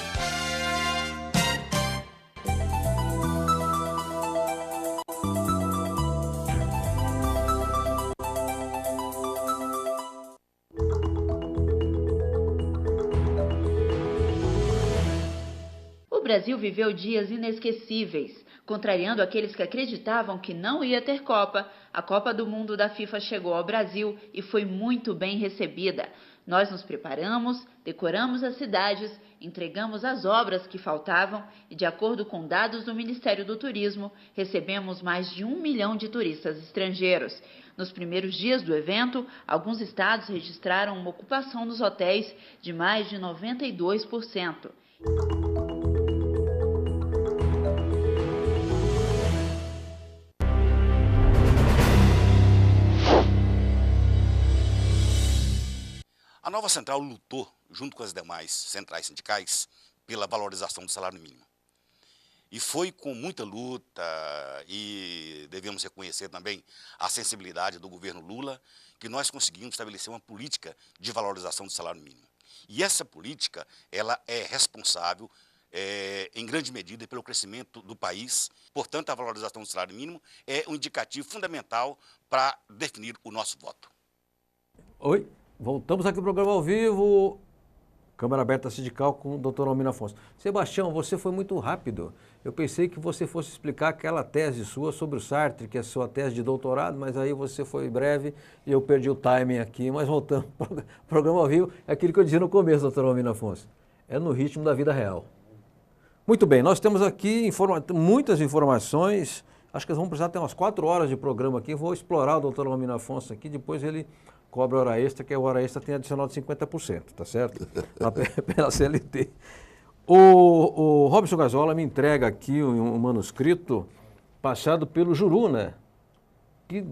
O Brasil viveu dias inesquecíveis. Contrariando aqueles que acreditavam que não ia ter Copa, a Copa do Mundo da FIFA chegou ao Brasil e foi muito bem recebida. Nós nos preparamos, decoramos as cidades, entregamos as obras que faltavam e, de acordo com dados do Ministério do Turismo, recebemos mais de 1 milhão de turistas estrangeiros. Nos primeiros dias do evento, alguns estados registraram uma ocupação nos hotéis de mais de 92%. A nova central lutou, junto com as demais centrais sindicais, pela valorização do salário mínimo. E foi com muita luta, e devemos reconhecer também a sensibilidade do governo Lula, que nós conseguimos estabelecer uma política de valorização do salário mínimo. E essa política, ela é responsável em grande medida pelo crescimento do país. Portanto, a valorização do salário mínimo é um indicativo fundamental para definir o nosso voto. Oi, voltamos aqui no programa ao vivo, Câmara Aberta Sindical com o doutor Almino Afonso. Sebastião, você foi muito rápido. Eu pensei que você fosse explicar aquela tese sua sobre o Sartre, que é a sua tese de doutorado, mas aí você foi breve e eu perdi o timing aqui. Mas voltando para o programa ao vivo, é aquilo que eu dizia no começo, doutor Almino Afonso. É no ritmo da vida real. Muito bem, nós temos aqui muitas informações. Acho que nós vamos precisar ter umas 4 horas de programa aqui. Vou explorar o doutor Almino Afonso aqui, depois ele cobra hora extra, que a hora extra tem adicional de 50%, tá certo? Pela CLT. O Robson Gazola me entrega aqui um manuscrito passado pelo Juruna, que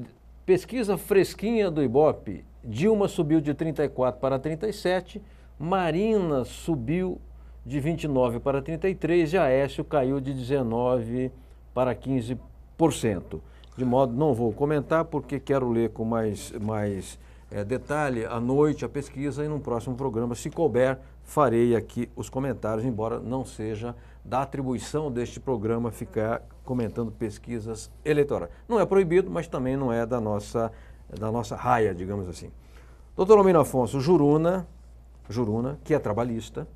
pesquisa fresquinha do Ibope. Dilma subiu de 34 para 37, Marina subiu de 29 para 33 e Aécio caiu de 19 para 15%. De modo, não vou comentar porque quero ler com mais detalhe à noite a pesquisa e no próximo programa, se couber, farei aqui os comentários, embora não seja da atribuição deste programa ficar comentando pesquisas eleitorais. Não é proibido, mas também não é da nossa raia, digamos assim. Doutor Almino Afonso, Juruna, que é trabalhista,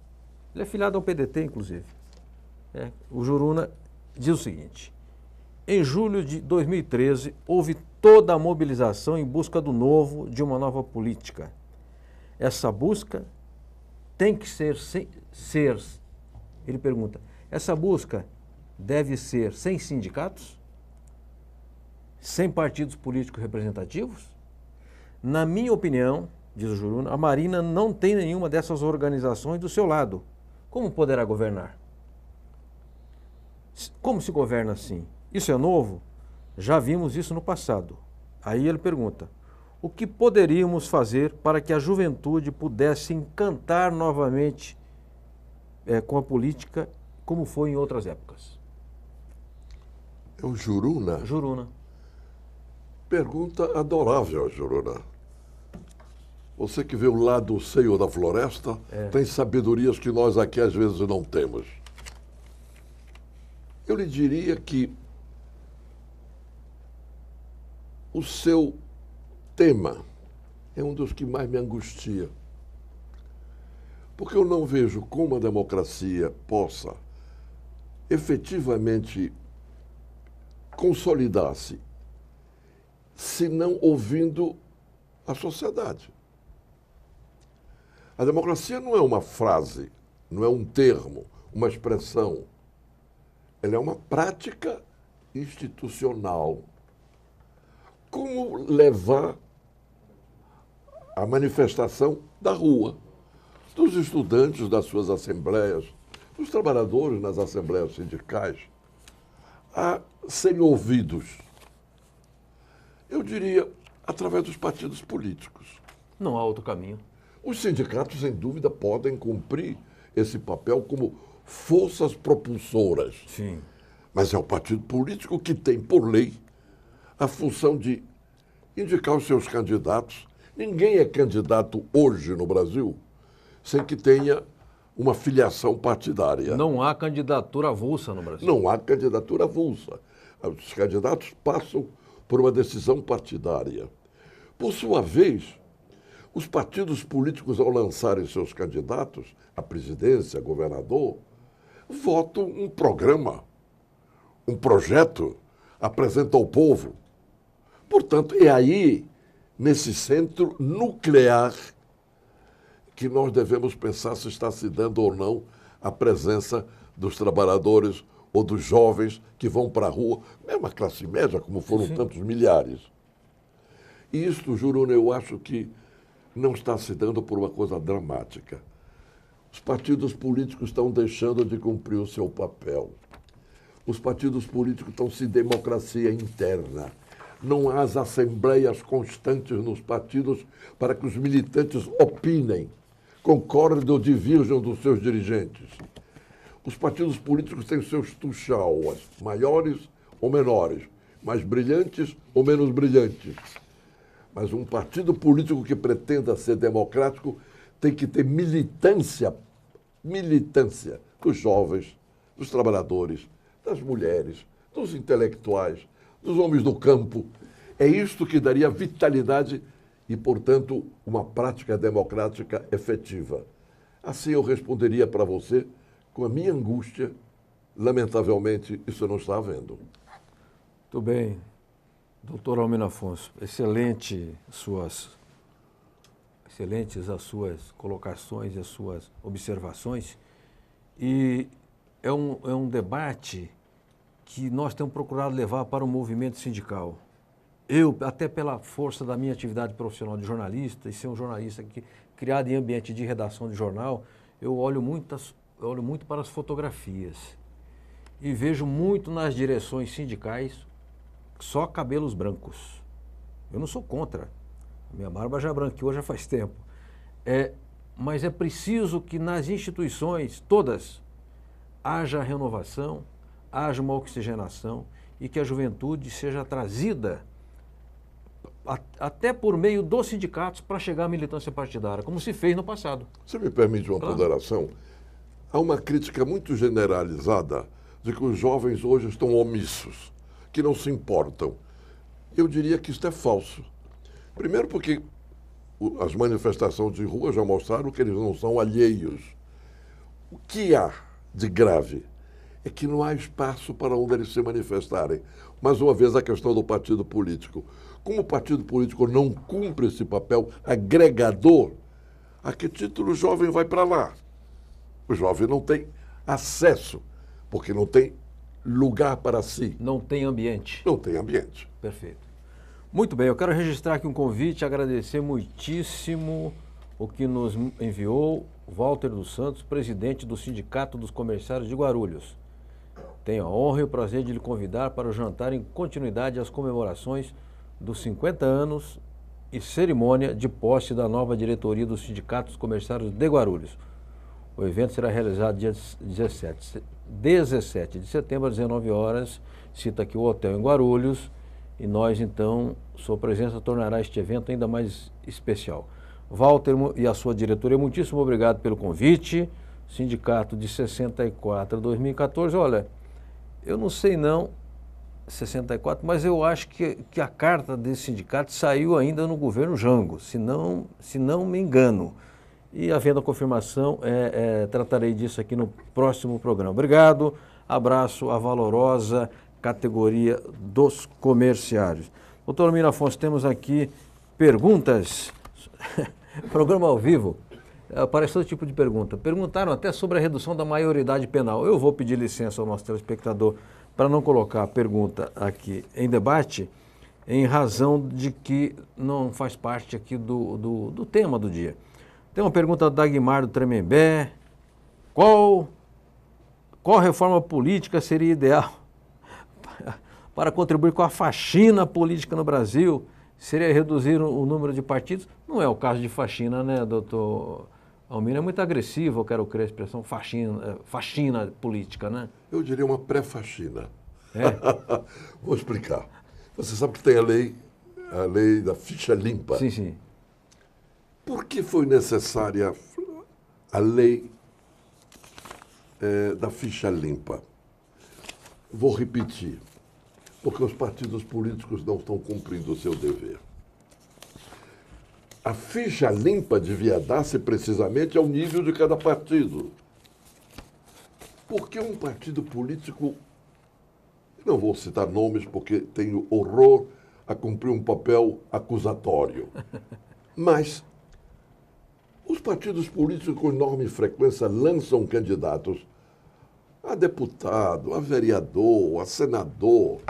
ele é filiado ao PDT, inclusive. O Juruna diz o seguinte: em julho de 2013, houve toda a mobilização em busca do novo, de uma nova política. Essa busca tem que ser, ele pergunta, essa busca deve ser sem sindicatos? Sem partidos políticos representativos? Na minha opinião, diz o Juruna, a Marina não tem nenhuma dessas organizações do seu lado. Como poderá governar? Como se governa assim? Isso é novo? Já vimos isso no passado. Aí ele pergunta, o que poderíamos fazer para que a juventude pudesse encantar novamente com a política, como foi em outras épocas? É o Juruna? Juruna. Pergunta adorável, Juruna. Você que vê o lado seio da floresta, tem sabedorias que nós aqui às vezes não temos. Eu lhe diria que o seu tema é um dos que mais me angustia. Porque eu não vejo como a democracia possa efetivamente consolidar-se se não ouvindo a sociedade. A democracia não é uma frase, não é um termo, uma expressão. Ela é uma prática institucional. Como levar a manifestação da rua, dos estudantes das suas assembleias, dos trabalhadores nas assembleias sindicais, a serem ouvidos? Eu diria, através dos partidos políticos. Não há outro caminho. Os sindicatos, sem dúvida, podem cumprir esse papel como forças propulsoras. Sim. Mas é o partido político que tem, por lei, a função de indicar os seus candidatos. Ninguém é candidato hoje no Brasil sem que tenha uma filiação partidária. Não há candidatura avulsa no Brasil. Não há candidatura avulsa. Os candidatos passam por uma decisão partidária. Por sua vez, os partidos políticos, ao lançarem seus candidatos à presidência, a governador, votam um programa, um projeto, apresentam ao povo. Portanto, é aí, nesse centro nuclear, que nós devemos pensar se está se dando ou não a presença dos trabalhadores ou dos jovens que vão para a rua, mesmo a classe média, como foram tantos milhares. E isto, Juruna, eu acho que não está se dando por uma coisa dramática. Os partidos políticos estão deixando de cumprir o seu papel. Os partidos políticos estão sem democracia interna. Não há as assembleias constantes nos partidos para que os militantes opinem, concordem ou divirjam dos seus dirigentes. Os partidos políticos têm seus tuxauas, maiores ou menores, mais brilhantes ou menos brilhantes. Mas um partido político que pretenda ser democrático tem que ter militância dos jovens, dos trabalhadores, das mulheres, dos intelectuais, dos homens do campo. É isto que daria vitalidade e, portanto, uma prática democrática efetiva. Assim eu responderia para você com a minha angústia. Lamentavelmente, isso não está havendo. Muito bem. Doutor Almino Afonso, excelentes as suas colocações e as suas observações. E é um debate que nós temos procurado levar para o movimento sindical. Eu, até pela força da minha atividade profissional de jornalista, e ser um jornalista criado em ambiente de redação de jornal, eu olho muito para as fotografias e vejo muito nas direções sindicais só cabelos brancos. Eu não sou contra. Minha barba já branqueou já faz tempo. Mas é preciso que nas instituições todas haja renovação, haja uma oxigenação e que a juventude seja trazida até por meio dos sindicatos para chegar à militância partidária, como se fez no passado. Você me permite uma ponderação? Há uma crítica muito generalizada de que os jovens hoje estão omissos, que não se importam. Eu diria que isto é falso. Primeiro porque as manifestações de rua já mostraram que eles não são alheios. O que há de grave é que não há espaço para onde eles se manifestarem. Mais uma vez, a questão do partido político. Como o partido político não cumpre esse papel agregador, a que título o jovem vai para lá? O jovem não tem acesso, porque não tem lugar para si. Não tem ambiente. Não tem ambiente. Perfeito. Muito bem, eu quero registrar aqui um convite, agradecer muitíssimo o que nos enviou Walter dos Santos, presidente do Sindicato dos Comerciários de Guarulhos. Tenho a honra e o prazer de lhe convidar para o jantar em continuidade às comemorações dos 50 anos e cerimônia de posse da nova diretoria do Sindicato dos Comerciários de Guarulhos. O evento será realizado dia 17 de setembro, às 19 horas, cita aqui o hotel em Guarulhos, e nós, então, sua presença tornará este evento ainda mais especial. Walter e a sua diretoria, muitíssimo obrigado pelo convite. Sindicato de 64 a 2014, olha, eu não sei não, 64, mas eu acho que a carta desse sindicato saiu ainda no governo Jango, se não me engano. E havendo a confirmação, tratarei disso aqui no próximo programa. Obrigado, abraço à valorosa categoria dos comerciários. Doutor Almino Afonso, temos aqui perguntas, programa ao vivo, aparece todo tipo de pergunta. Perguntaram até sobre a redução da maioridade penal. Eu vou pedir licença ao nosso telespectador para não colocar a pergunta aqui em debate, em razão de que não faz parte aqui do tema do dia. Tem uma pergunta da Dagmar do Tremembé. Qual reforma política seria ideal para contribuir com a faxina política no Brasil? Seria reduzir o número de partidos? Não é o caso de faxina, né, doutor Almino? É muito agressivo, eu quero crer a expressão faxina política, né? Eu diria uma pré-faxina. É? Vou explicar. Você sabe que tem a lei da ficha limpa. Sim, sim. Por que foi necessária a lei da ficha limpa? Vou repetir, porque os partidos políticos não estão cumprindo o seu dever. A ficha limpa devia dar-se precisamente ao nível de cada partido. Porque um partido político, não vou citar nomes porque tenho horror a cumprir um papel acusatório, mas os partidos políticos com enorme frequência lançam candidatos a deputado, a vereador, a senador.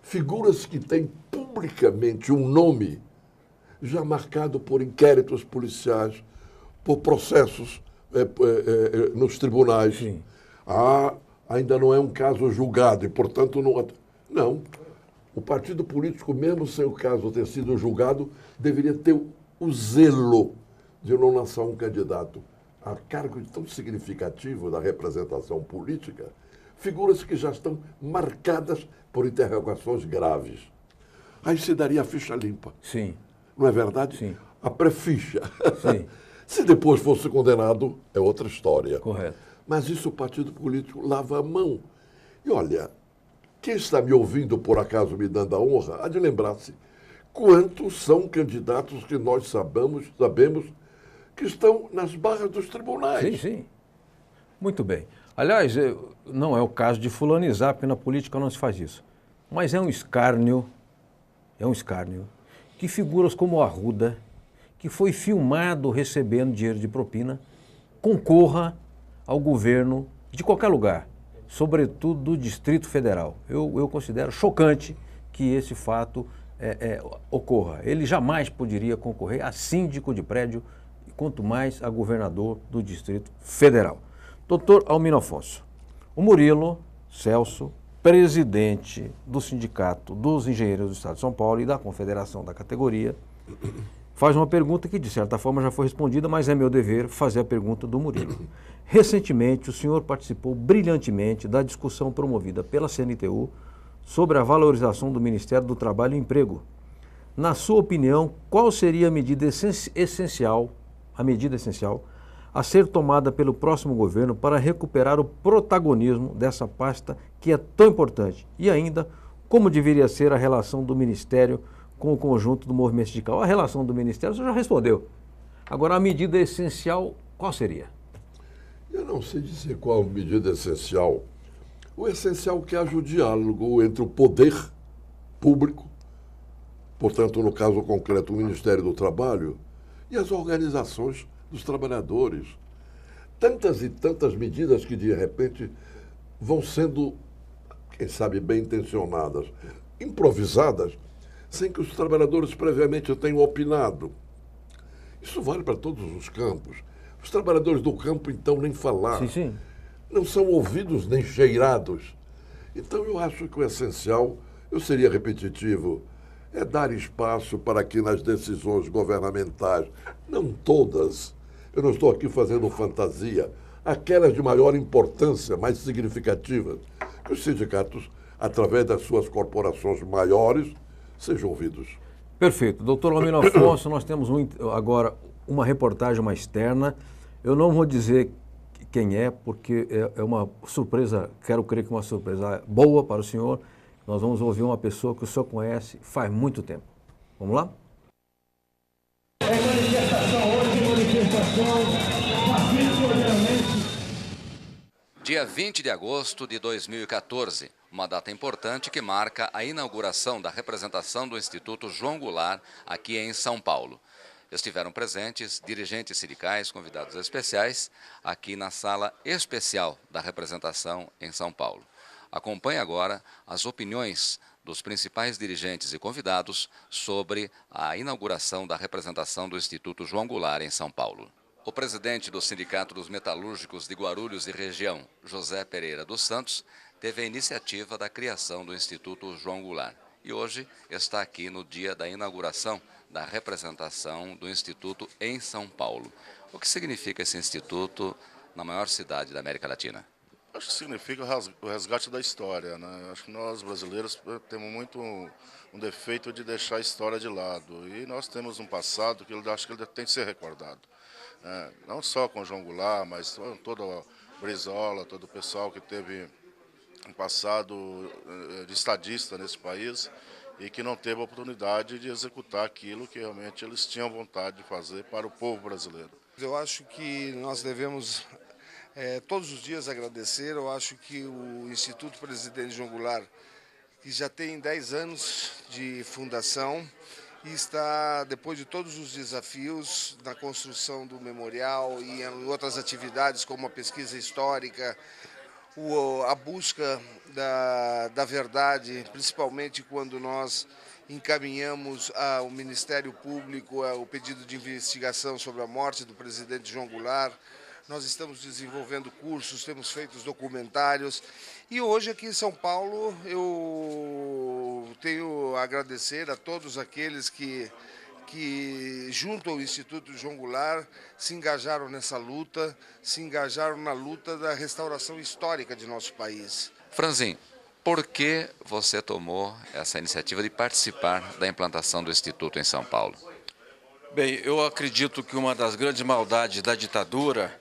Figuras que têm publicamente um nome já marcado por inquéritos policiais, por processos nos tribunais. Sim. Ainda não é um caso julgado e, portanto, não. O partido político, mesmo sem o caso ter sido julgado, deveria ter o zelo de não lançar um candidato a cargo tão significativo da representação política, figuras que já estão marcadas por interrogações graves. Aí se daria a ficha limpa. Sim. Não é verdade? Sim. A pré-ficha. Sim. Se depois fosse condenado, é outra história. Correto. Mas isso o partido político lava a mão. E olha, quem está me ouvindo, por acaso me dando a honra, há de lembrar-se quantos são candidatos que nós sabemos que estão nas barras dos tribunais. Sim, sim. Muito bem. Aliás, não é o caso de fulanizar, porque na política não se faz isso. Mas é um escárnio que figuras como Arruda, que foi filmado recebendo dinheiro de propina, concorra ao governo de qualquer lugar, sobretudo do Distrito Federal. Eu considero chocante que esse fato ocorra. Ele jamais poderia concorrer a síndico de prédio, quanto mais a governador do Distrito Federal. Doutor Almino Afonso, o Murilo Celso, presidente do Sindicato dos Engenheiros do Estado de São Paulo e da Confederação da categoria, faz uma pergunta que, de certa forma, já foi respondida, mas é meu dever fazer a pergunta do Murilo. Recentemente, o senhor participou brilhantemente da discussão promovida pela CNTU sobre a valorização do Ministério do Trabalho e Emprego. Na sua opinião, qual seria a medida essencial a ser tomada pelo próximo governo para recuperar o protagonismo dessa pasta que é tão importante? E ainda, como deveria ser a relação do Ministério com o conjunto do movimento sindical? A relação do Ministério, você já respondeu. Agora, a medida essencial, qual seria? Eu não sei dizer qual a medida essencial. O essencial é que haja o diálogo entre o poder público, portanto, no caso concreto, o Ministério do Trabalho, e as organizações dos trabalhadores. Tantas e tantas medidas que, de repente, vão sendo, quem sabe, bem intencionadas, improvisadas, sem que os trabalhadores previamente tenham opinado. Isso vale para todos os campos. Os trabalhadores do campo, então, nem falar. Sim, sim. Não são ouvidos nem cheirados. Então, eu acho que o essencial, eu seria repetitivo, é dar espaço para que nas decisões governamentais, não todas, eu não estou aqui fazendo fantasia, aquelas de maior importância, mais significativas, que os sindicatos, através das suas corporações maiores, sejam ouvidos. Perfeito. Doutor Almino Afonso, nós temos agora uma reportagem mais externa. Eu não vou dizer quem é, porque é uma surpresa, quero crer que uma surpresa boa para o senhor. Nós vamos ouvir uma pessoa que o senhor conhece faz muito tempo. Vamos lá? Dia 20 de agosto de 2014, uma data importante que marca a inauguração da representação do Instituto João Goulart aqui em São Paulo. Estiveram presentes dirigentes sindicais, convidados especiais, aqui na sala especial da representação em São Paulo. Acompanhe agora as opiniões dos principais dirigentes e convidados sobre a inauguração da representação do Instituto João Goulart em São Paulo. O presidente do Sindicato dos Metalúrgicos de Guarulhos e região, José Pereira dos Santos, teve a iniciativa da criação do Instituto João Goulart e hoje está aqui no dia da inauguração da representação do Instituto em São Paulo. O que significa esse instituto na maior cidade da América Latina? Acho que significa o resgate da história, né? Acho que nós brasileiros temos muito um defeito de deixar a história de lado. E nós temos um passado que eu acho que ele tem que ser recordado. Não só com João Goulart, mas todo o Brizola, todo o pessoal que teve um passado de estadista nesse país e que não teve a oportunidade de executar aquilo que realmente eles tinham vontade de fazer para o povo brasileiro. Eu acho que nós devemos todos os dias agradecer. Eu acho que o Instituto Presidente João Goulart, que já tem 10 anos de fundação e está, depois de todos os desafios na construção do memorial e em outras atividades como a pesquisa histórica, a busca da verdade, principalmente quando nós encaminhamos ao Ministério Público o pedido de investigação sobre a morte do presidente João Goulart. Nós estamos desenvolvendo cursos, temos feito documentários e hoje aqui em São Paulo eu tenho a agradecer a todos aqueles que junto ao Instituto João Goulart se engajaram nessa luta, se engajaram na luta da restauração histórica de nosso país. Franzinho, por que você tomou essa iniciativa de participar da implantação do Instituto em São Paulo? Bem, eu acredito que uma das grandes maldades da ditadura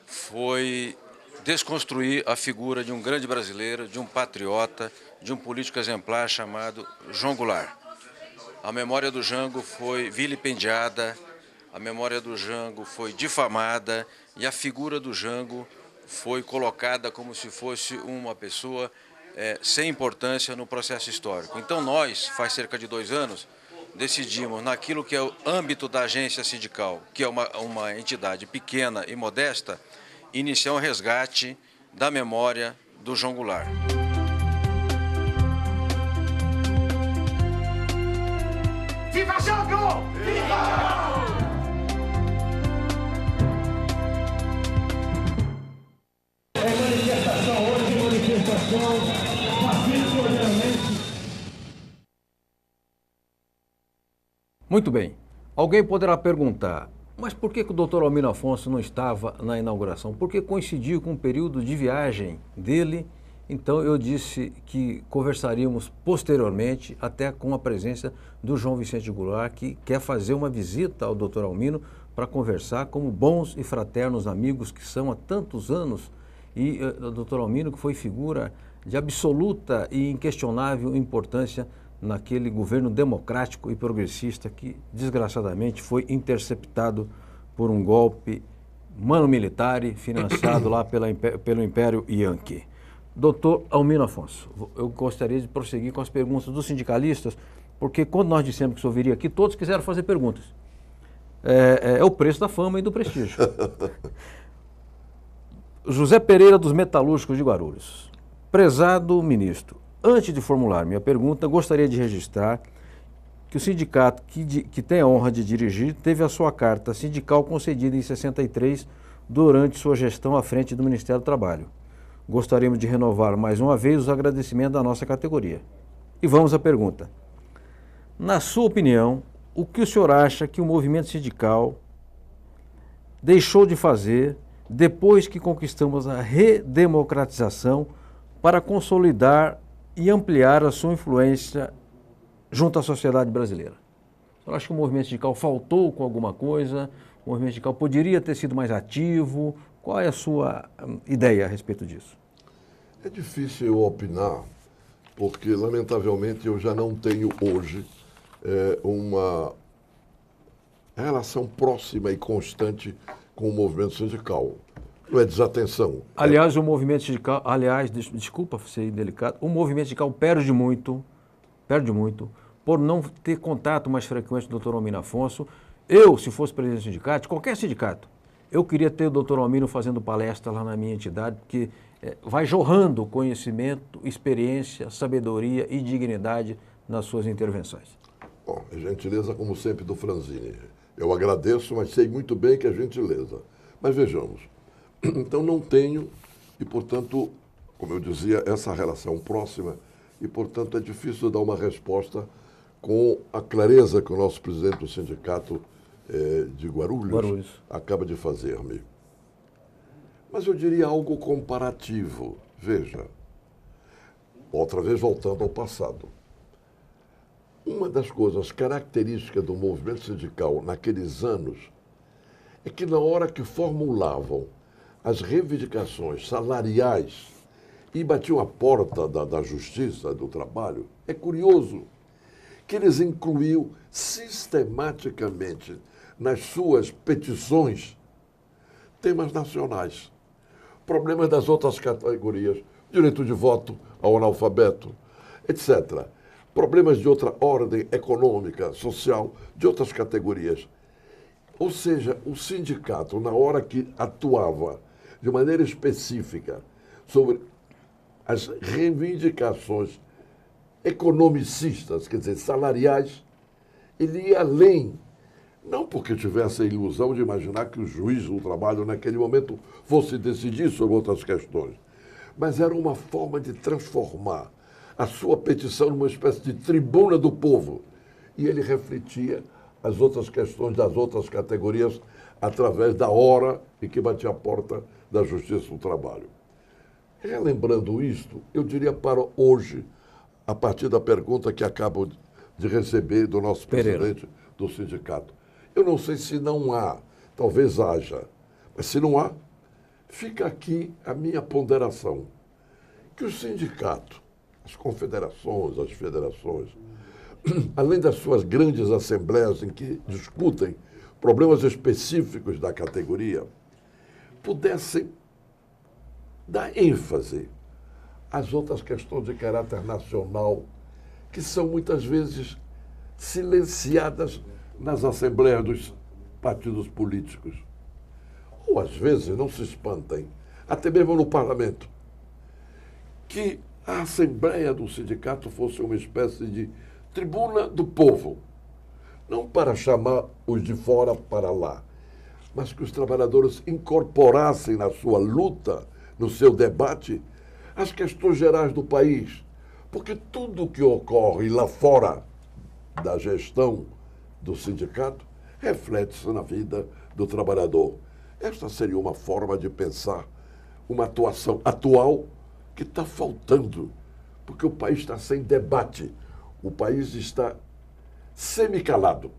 foi desconstruir a figura de um grande brasileiro, de um patriota, de um político exemplar chamado João Goulart. A memória do Jango foi vilipendiada, a memória do Jango foi difamada e a figura do Jango foi colocada como se fosse uma pessoa sem importância no processo histórico. Então nós, faz cerca de 2 anos, decidimos, naquilo que é o âmbito da agência sindical, que é uma entidade pequena e modesta, iniciar um resgate da memória do João Goulart. Viva Jango! Viva! É manifestação hoje, manifestação pacífica, realmente. Muito bem. Alguém poderá perguntar, mas por que o doutor Almino Afonso não estava na inauguração? Porque coincidiu com o período de viagem dele, então eu disse que conversaríamos posteriormente, até com a presença do João Vicente Goulart, que quer fazer uma visita ao doutor Almino para conversar como bons e fraternos amigos que são há tantos anos, e o doutor Almino que foi figura de absoluta e inquestionável importância naquele governo democrático e progressista que, desgraçadamente, foi interceptado por um golpe mano-militar financiado lá pelo Império Yankee. Doutor Almino Afonso, eu gostaria de prosseguir com as perguntas dos sindicalistas, porque quando nós dissemos que o senhor viria aqui, todos quiseram fazer perguntas. É o preço da fama e do prestígio. José Pereira, dos Metalúrgicos de Guarulhos. Prezado ministro, antes de formular minha pergunta, gostaria de registrar que o sindicato que tem a honra de dirigir teve a sua carta sindical concedida em 63 durante sua gestão à frente do Ministério do Trabalho. Gostaríamos de renovar mais uma vez os agradecimentos da nossa categoria. E vamos à pergunta. Na sua opinião, o que o senhor acha que o movimento sindical deixou de fazer depois que conquistamos a redemocratização para consolidar e ampliar a sua influência junto à sociedade brasileira? Eu acho que o movimento sindical faltou com alguma coisa, o movimento sindical poderia ter sido mais ativo. Qual é a sua ideia a respeito disso? É difícil eu opinar, porque, lamentavelmente, eu já não tenho hoje uma relação próxima e constante com o movimento sindical. Não é desatenção. Aliás, o movimento sindical, desculpa ser indelicado, o movimento sindical perde muito por não ter contato mais frequente do doutor Almino Afonso. Eu, se fosse presidente do sindicato, qualquer sindicato, eu queria ter o doutor Almino fazendo palestra lá na minha entidade, porque vai jorrando conhecimento, experiência, sabedoria e dignidade nas suas intervenções. Bom, a gentileza, como sempre, do Franzini. Eu agradeço, mas sei muito bem que é gentileza. Mas vejamos. Então não tenho, e portanto, como eu dizia, essa relação próxima, e portanto é difícil dar uma resposta com a clareza que o nosso presidente do sindicato de Guarulhos acaba de fazer-me. Mas eu diria algo comparativo. Veja, outra vez voltando ao passado. Uma das coisas características do movimento sindical naqueles anos é que na hora que formulavam as reivindicações salariais e batiam a porta da Justiça do Trabalho, é curioso que eles incluíam sistematicamente nas suas petições temas nacionais, problemas das outras categorias, direito de voto ao analfabeto, etc. Problemas de outra ordem econômica, social, de outras categorias. Ou seja, o sindicato, na hora que atuava de maneira específica sobre as reivindicações economicistas, quer dizer, salariais, ele ia além. Não porque tivesse a ilusão de imaginar que o juiz do trabalho naquele momento fosse decidir sobre outras questões, mas era uma forma de transformar a sua petição numa espécie de tribuna do povo. E ele refletia as outras questões das outras categorias através da hora em que batia a porta da Justiça do Trabalho. Relembrando isto, eu diria para hoje, a partir da pergunta que acabo de receber do nosso presidente do sindicato, Eu não sei se não há, talvez haja, mas se não há, fica aqui a minha ponderação, que o sindicato, as confederações, as federações, além das suas grandes assembleias em que discutem problemas específicos da categoria, pudessem dar ênfase às outras questões de caráter nacional, que são muitas vezes silenciadas nas assembleias dos partidos políticos. Ou às vezes, não se espantem, até mesmo no parlamento, que a assembleia do sindicato fosse uma espécie de tribuna do povo, não para chamar os de fora para lá, mas que os trabalhadores incorporassem na sua luta, no seu debate, as questões gerais do país. Porque tudo o que ocorre lá fora da gestão do sindicato reflete-se na vida do trabalhador. Esta seria uma forma de pensar uma atuação atual que está faltando, porque o país está sem debate, o país está semicalado.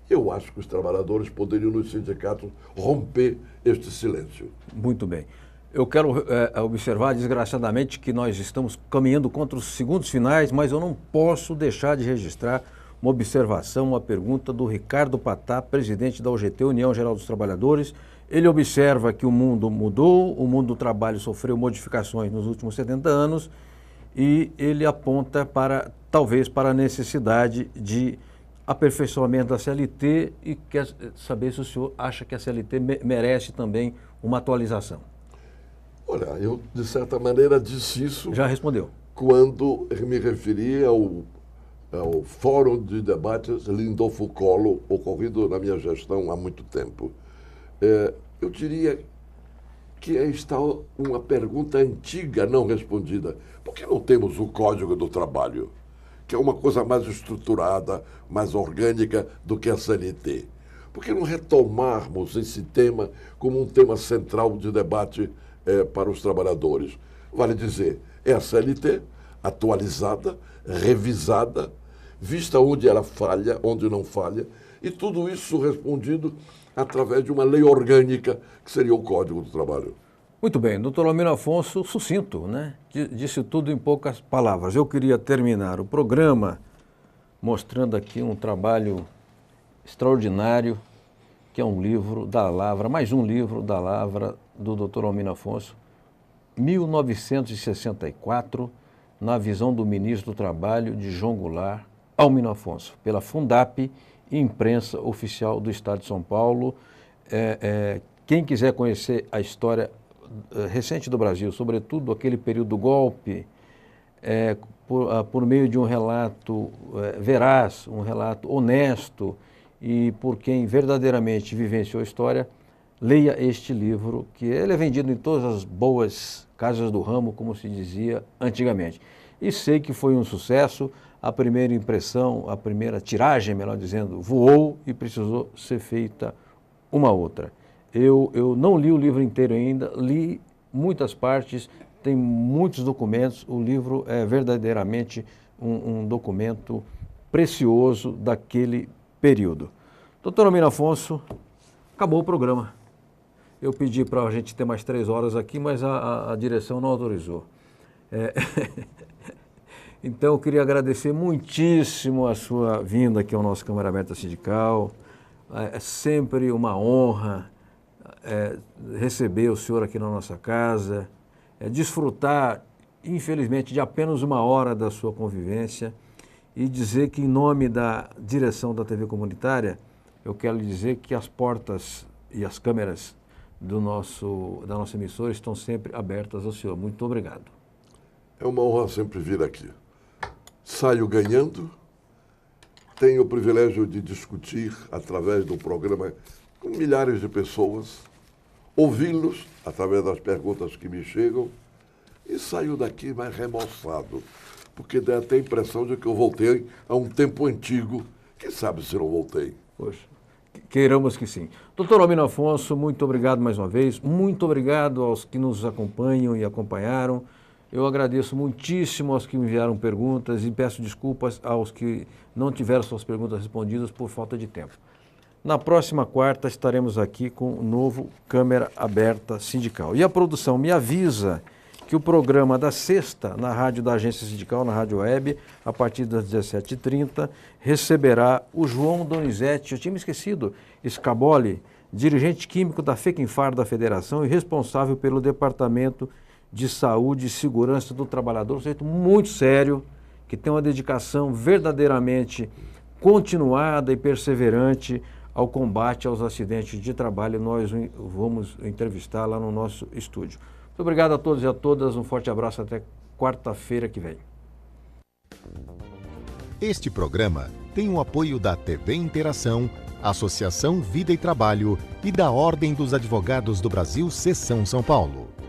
Eu acho que os trabalhadores poderiam, nos sindicatos, romper este silêncio. Muito bem. Eu quero observar, desgraçadamente, que nós estamos caminhando contra os segundos finais, mas eu não posso deixar de registrar uma observação, uma pergunta do Ricardo Patá, presidente da UGT, União Geral dos Trabalhadores. Ele observa que o mundo mudou, o mundo do trabalho sofreu modificações nos últimos 70 anos e ele aponta talvez para a necessidade de aperfeiçoamento da CLT e quer saber se o senhor acha que a CLT merece também uma atualização. Olha, eu, de certa maneira, disse isso... Já respondeu. Quando me referi ao Fórum de Debates Lindolfo Collor, ocorrido na minha gestão há muito tempo. Eu diria que está uma pergunta antiga não respondida. Por que não temos o Código do Trabalho, que é uma coisa mais estruturada, mais orgânica do que a CLT? Por que não retomarmos esse tema como um tema central de debate para os trabalhadores? Vale dizer, é a CLT atualizada, revisada, vista onde ela falha, onde não falha, e tudo isso respondido através de uma lei orgânica, que seria o Código do Trabalho. Muito bem, doutor Almino Afonso, sucinto, né? Disse tudo em poucas palavras. Eu queria terminar o programa mostrando aqui um trabalho extraordinário, que é um livro da Lavra, mais um livro da Lavra do doutor Almino Afonso, 1964, na visão do ministro do Trabalho de João Goulart, Almino Afonso, pela Fundap, Imprensa Oficial do Estado de São Paulo. Quem quiser conhecer a história recente do Brasil, sobretudo aquele período do golpe, por meio de um relato veraz, um relato honesto e por quem verdadeiramente vivenciou a história, leia este livro, que ele é vendido em todas as boas casas do ramo, como se dizia antigamente. E sei que foi um sucesso, a primeira impressão, a primeira tiragem, melhor dizendo, voou e precisou ser feita uma outra. Eu não li o livro inteiro ainda, li muitas partes, tem muitos documentos, o livro é verdadeiramente um documento precioso daquele período. Doutor Almino Afonso, acabou o programa. Eu pedi para a gente ter mais 3 horas aqui, mas a direção não autorizou. Então, eu queria agradecer muitíssimo a sua vinda aqui ao nosso Câmara Aberta Sindical. É sempre uma honra receber o senhor aqui na nossa casa, desfrutar, infelizmente, de apenas 1 hora da sua convivência e dizer que, em nome da direção da TV Comunitária, eu quero lhe dizer que as portas e as câmeras da nossa emissora estão sempre abertas ao senhor. Muito obrigado. É uma honra sempre vir aqui. Saio ganhando, tenho o privilégio de discutir através do programa com milhares de pessoas, ouvi-los através das perguntas que me chegam e saio daqui mais remoçado, porque dá até a impressão de que eu voltei a um tempo antigo. Quem sabe se não voltei? Poxa, queiramos que sim. Doutor Almino Afonso, muito obrigado mais uma vez. Muito obrigado aos que nos acompanham e acompanharam. Eu agradeço muitíssimo aos que me enviaram perguntas e peço desculpas aos que não tiveram suas perguntas respondidas por falta de tempo. Na próxima quarta estaremos aqui com o novo Câmara Aberta Sindical. E a produção me avisa que o programa da sexta, na rádio da Agência Sindical, na Rádio Web, a partir das 17h30, receberá o João Donizete, eu tinha me esquecido, Scaboli, dirigente químico da FECINFAR da Federação e responsável pelo Departamento de Saúde e Segurança do Trabalhador, um sujeito muito sério, que tem uma dedicação verdadeiramente continuada e perseverante ao combate aos acidentes de trabalho. Nós vamos entrevistar lá no nosso estúdio. Muito obrigado a todos e a todas, um forte abraço até quarta-feira que vem. Este programa tem o apoio da TV Interação, Associação Vida e Trabalho e da Ordem dos Advogados do Brasil, Seção São Paulo.